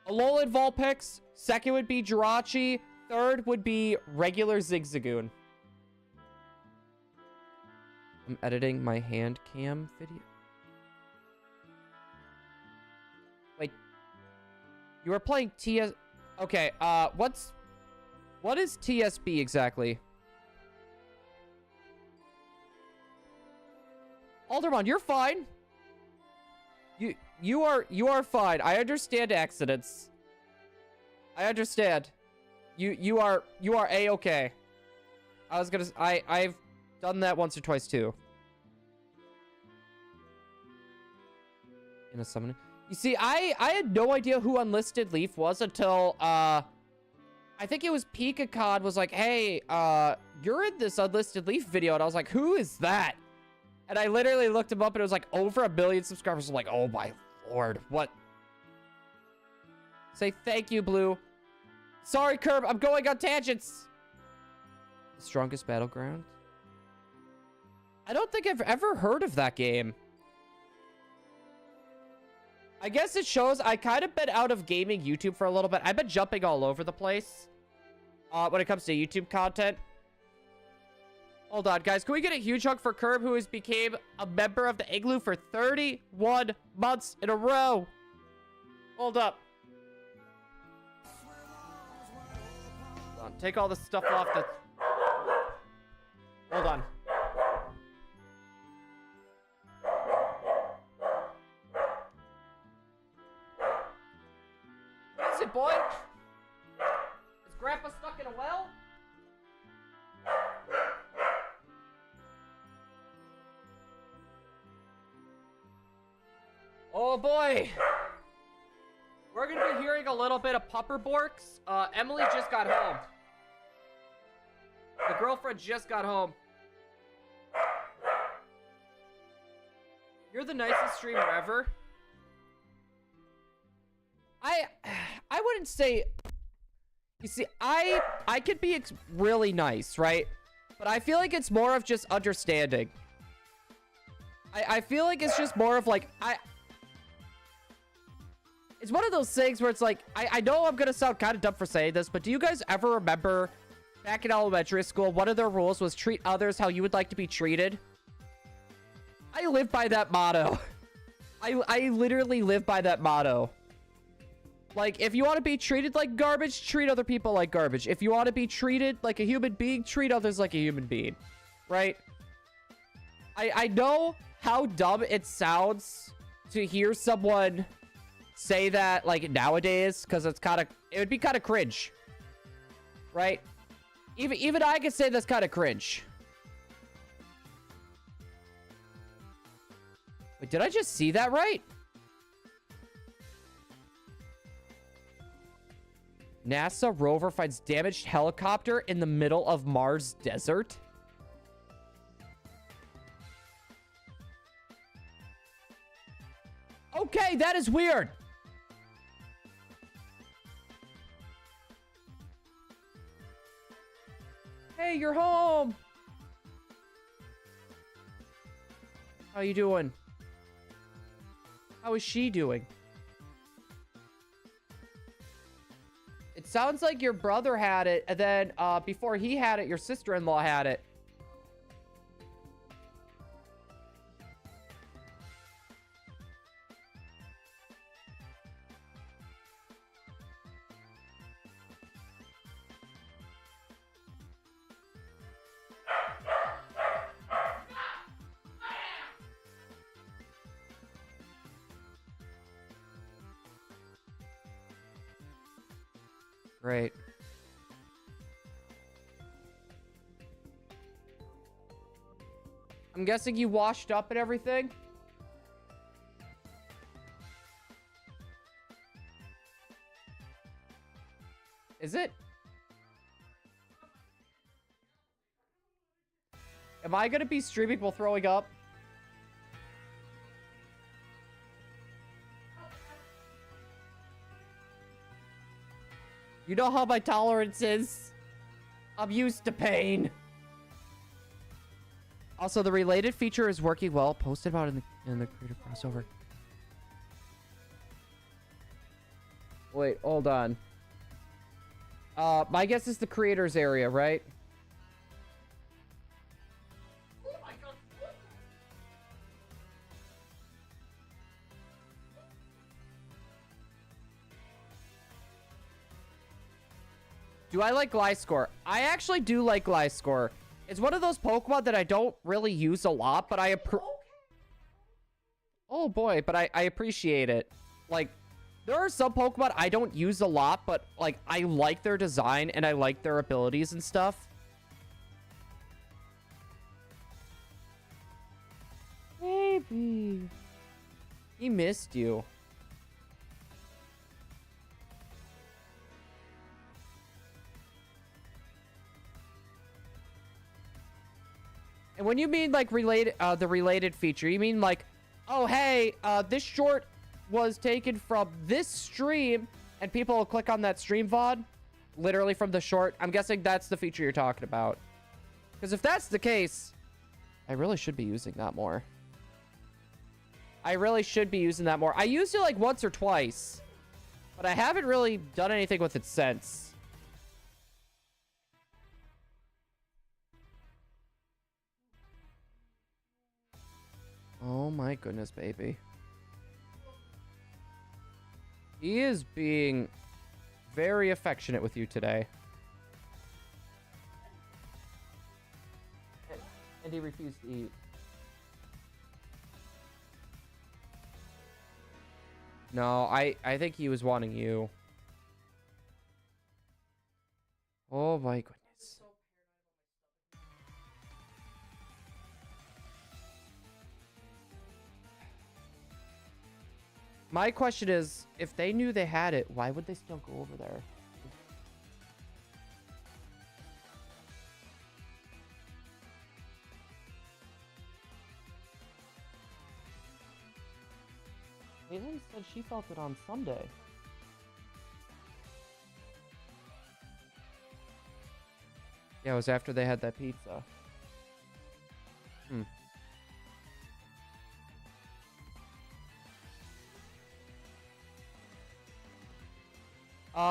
Alolan Vulpix. Second would be Jirachi. Third would be regular Zigzagoon. I'm editing my hand cam video. Wait. You are playing TS... Okay, what is TSB exactly? Alderman, you're fine. You are fine. I understand accidents. I understand. You are A-okay. I've done that once or twice too. In a summon. You see, I had no idea who Unlisted Leaf was until I think it was PikaCon was like, hey, you're in this Unlisted Leaf video, and I was like, who is that? And I literally looked him up, and it was like over 1 million subscribers. I'm like, oh my lord, what? Say thank you, Blue. Sorry, Curb, I'm going on tangents. The Strongest Battleground? I don't think I've ever heard of that game. I guess it shows I kind of been out of gaming YouTube for a little bit. I've been jumping all over the place when it comes to YouTube content. Hold on, guys. Can we get a huge hug for Curb, who has became a member of the Igloo for 31 months in a row? Hold up. Hold on. Take all the stuff off the... Hold on. What is it, boy? Is Grandpa stuck in a well? Oh boy! We're gonna be hearing a little bit of pupper borks. Emily just got home. The girlfriend just got home. You're the nicest streamer ever. I wouldn't say... You see, I could be really nice, right? But I feel like it's more of just understanding. I feel like it's just more of like... It's one of those things where it's like, I know I'm gonna sound kind of dumb for saying this, but do you guys ever remember back in elementary school, one of their rules was treat others how you would like to be treated? I live by that motto. I literally live by that motto. Like, if you want to be treated like garbage, treat other people like garbage. If you want to be treated like a human being, treat others like a human being. Right? I know how dumb it sounds to hear someone say that, like, nowadays, because it's kind of... It would be kind of cringe. Right? Even I could say that's kind of cringe. Wait, did I just see that right? NASA rover finds damaged helicopter in the middle of Mars desert. Okay, that is weird. Hey, you're home. How you doing? How is she doing? It sounds like your brother had it, and then before he had it, your sister-in-law had it. Great. I'm guessing you washed up and everything? Is it? Am I gonna be streaming while throwing up? You know how my tolerance is. I'm used to pain. Also, the related feature is working well. Posted about it in the creator crossover. Wait, hold on. My guess is the creators area, right? Oh my God. Do I like Gliscor? I actually do like Gliscor. It's one of those Pokemon that I don't really use a lot, but oh boy, but I appreciate it. Like, there are some Pokemon I don't use a lot, but like I like their design and I like their abilities and stuff. Baby. He missed you. And when you mean like related, the related feature, you mean like, oh hey, this short was taken from this stream, and people will click on that stream VOD, literally from the short. I'm guessing that's the feature you're talking about. Because if that's the case, I really should be using that more. I really should be using that more. I used it like once or twice, but I haven't really done anything with it since. Oh my goodness, baby. He is being very affectionate with you today. And he refused to eat. No, I think he was wanting you. Oh my goodness. My question is, if they knew they had it, why would they still go over there? Caitlin said she felt it on Sunday. Yeah, it was after they had that pizza.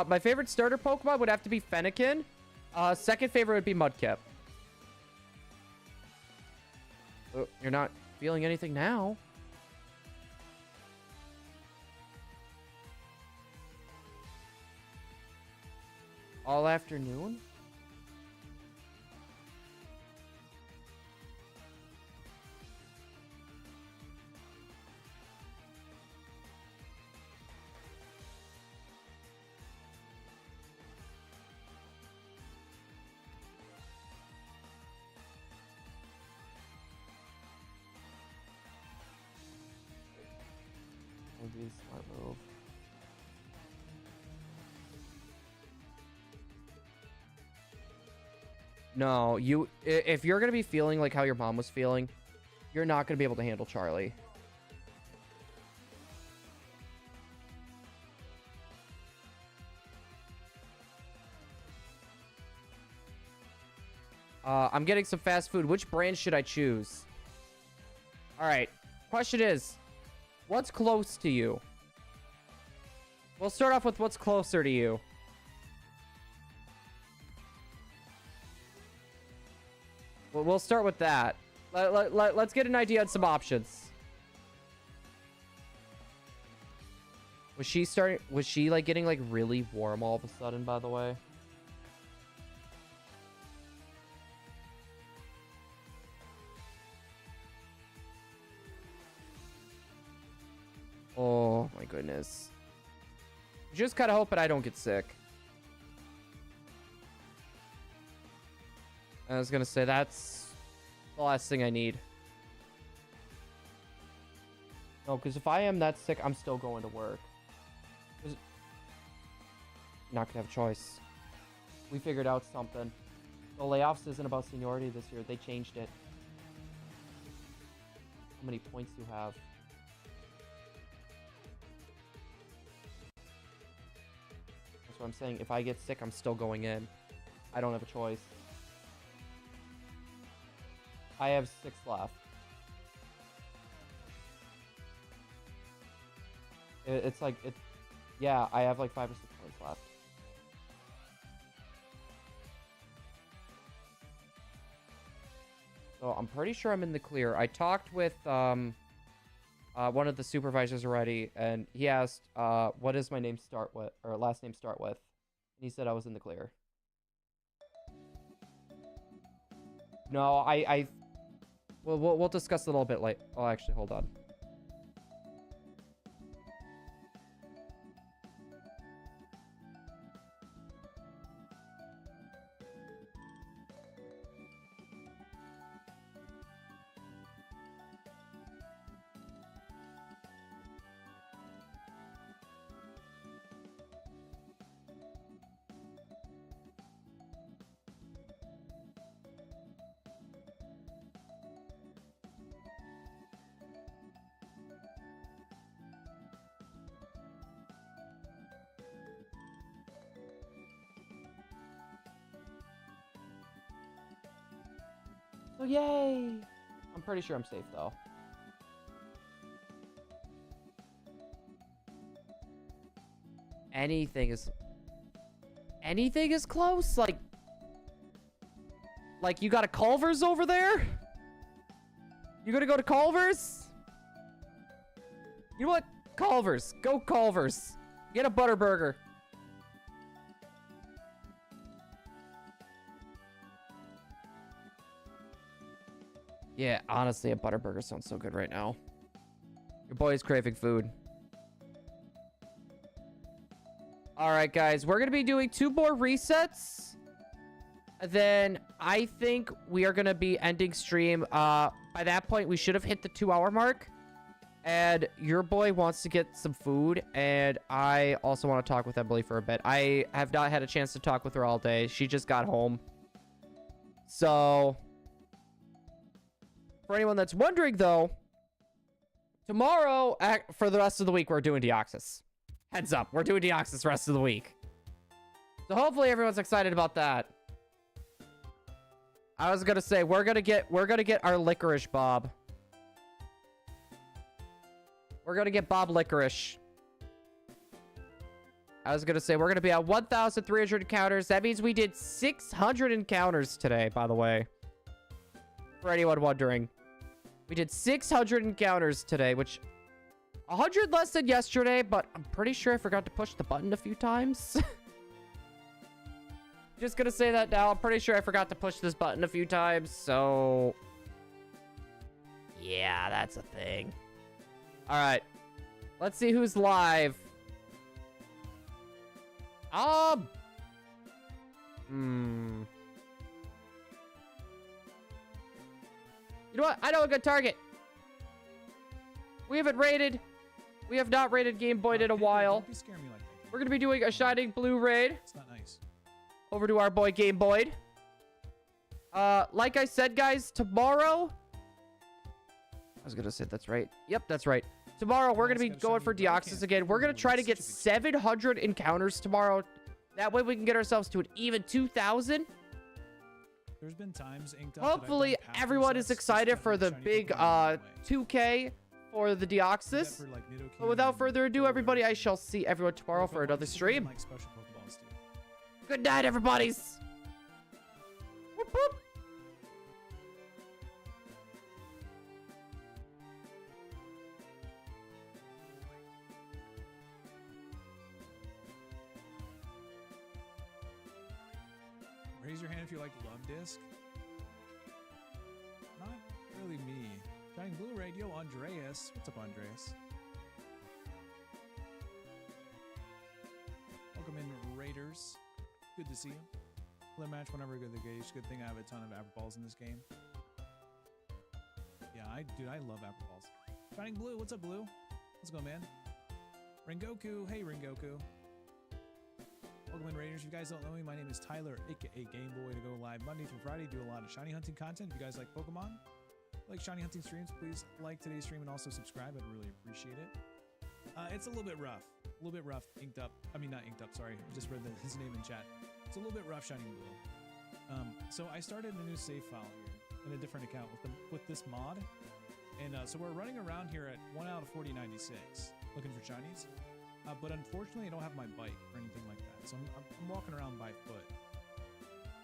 My favorite starter Pokemon would have to be Fennekin. Second favorite would be Mudkip. Oh, you're not feeling anything now. All afternoon? Would be a smart move. No, if you're gonna be feeling like how your mom was feeling, you're not gonna be able to handle Charlie. I'm getting some fast food. Which brand should I choose? All right. Question is, what's close to you? We'll start off with what's closer to you. Well, we'll start with that. Let's get an idea on some options. Was she like getting like really warm all of a sudden, by the way? Oh my goodness. Just kind of hoping I don't get sick. I was gonna say that's the last thing I need. No, because if I am that sick, I'm still going to work. Not gonna have a choice. We figured out something. The layoffs isn't about seniority this year. They changed it. How many points do you have? That's what I'm saying. If I get sick, I'm still going in. I don't have a choice. I have 6 left. It's like, yeah, I have like 5 or 6 points left. So I'm pretty sure I'm in the clear. I talked with one of the supervisors already, and he asked, what does my name start with, or last name start with? And he said I was in the clear. No, we'll discuss a little bit later. Oh, actually, hold on. So yay! I'm pretty sure I'm safe though. Anything is close. Like you got a Culver's over there? You gonna go to Culver's? You know what? Culver's. Go Culver's. Get a Butterburger. Yeah, honestly, a Butterburger sounds so good right now. Your boy's craving food. Alright, guys. We're going to be doing 2 more resets. Then I think we are going to be ending stream. By that point, we should have hit the 2-hour mark. And your boy wants to get some food. And I also want to talk with Emily for a bit. I have not had a chance to talk with her all day. She just got home. So... for anyone that's wondering, though, tomorrow, for the rest of the week, we're doing Deoxys. Heads up, we're doing Deoxys the rest of the week. So hopefully everyone's excited about that. I was gonna say we're gonna get our licorice Bob. We're gonna get Bob licorice. I was gonna say we're gonna be at 1,300 encounters. That means we did 600 encounters today, by the way. For anyone wondering. We did 600 encounters today, which 100 less than yesterday, but I'm pretty sure I forgot to push the button a few times. Just gonna say that now. I'm pretty sure I forgot to push this button a few times, so... yeah, that's a thing. Alright. Let's see who's live. You know what? I know a good target. We haven't raided. We have not raided Game Boy in a while. Don't be scaring me like that. We're going to be doing a Shining Blue raid. It's not nice. Over to our boy Game Boy. Like I said, guys, tomorrow... I was going to say that's right. Yep, that's right. Tomorrow, we're going to be going for Deoxys again. We're going to try to get 700 encounters tomorrow. That way we can get ourselves to an even 2,000. There's been times inked up Hopefully everyone is excited for the big 2K for the Deoxys. But without further ado, everybody, I shall see everyone tomorrow for another stream. Good night, everybody's. Whoop, whoop. Raise your hand if you like Love Disc. Not really me. Shining Blue Radio, Andreas. What's up, Andreas? Welcome in, Raiders. Good to see you. Flip match whenever good the gauge. Good thing I have a ton of Apple Balls in this game. Yeah, dude, I love Apple Balls. Shining Blue, what's up, Blue? Let's go, man. Rengoku, hey, Rengoku. Welcome in, Raiders. If you guys don't know me, my name is Tyler, aka Game Boy, to go live Monday through Friday. Do a lot of shiny hunting content. If you guys like Pokemon, like shiny hunting streams, please like today's stream and also subscribe. I'd really appreciate it. It's a little bit rough. A little bit rough. Inked up. I mean, not inked up, sorry. I just read his name in chat. It's a little bit rough, Shining Blue. So I started a new save file here in a different account with this mod. And so we're running around here at 1 out of 4096 looking for shinies. But unfortunately, I don't have my bike or anything like that. So I'm walking around by foot.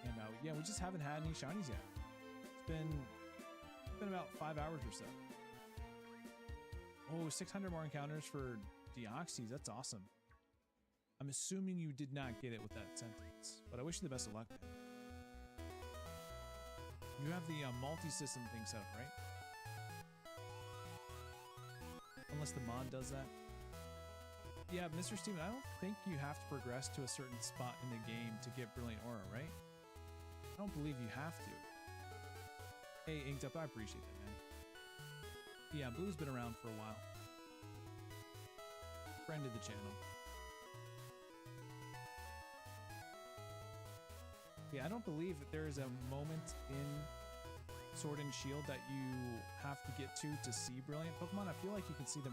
And yeah, we just haven't had any shinies yet. It's been about 5 hours or so. Oh, 600 more encounters for Deoxys. That's awesome. I'm assuming you did not get it with that sentence, but I wish you the best of luck. You have the multi-system thing set up, right? Unless the mod does that. Yeah, Mr. Steven, I don't think you have to progress to a certain spot in the game to get Brilliant Aura, right? I don't believe you have to. Hey, Inked Up, I appreciate that, man. Yeah, Blue's been around for a while. Friend of the channel. Yeah, I don't believe that there is a moment in Sword and Shield that you have to get to see Brilliant Pokemon. I feel like you can see them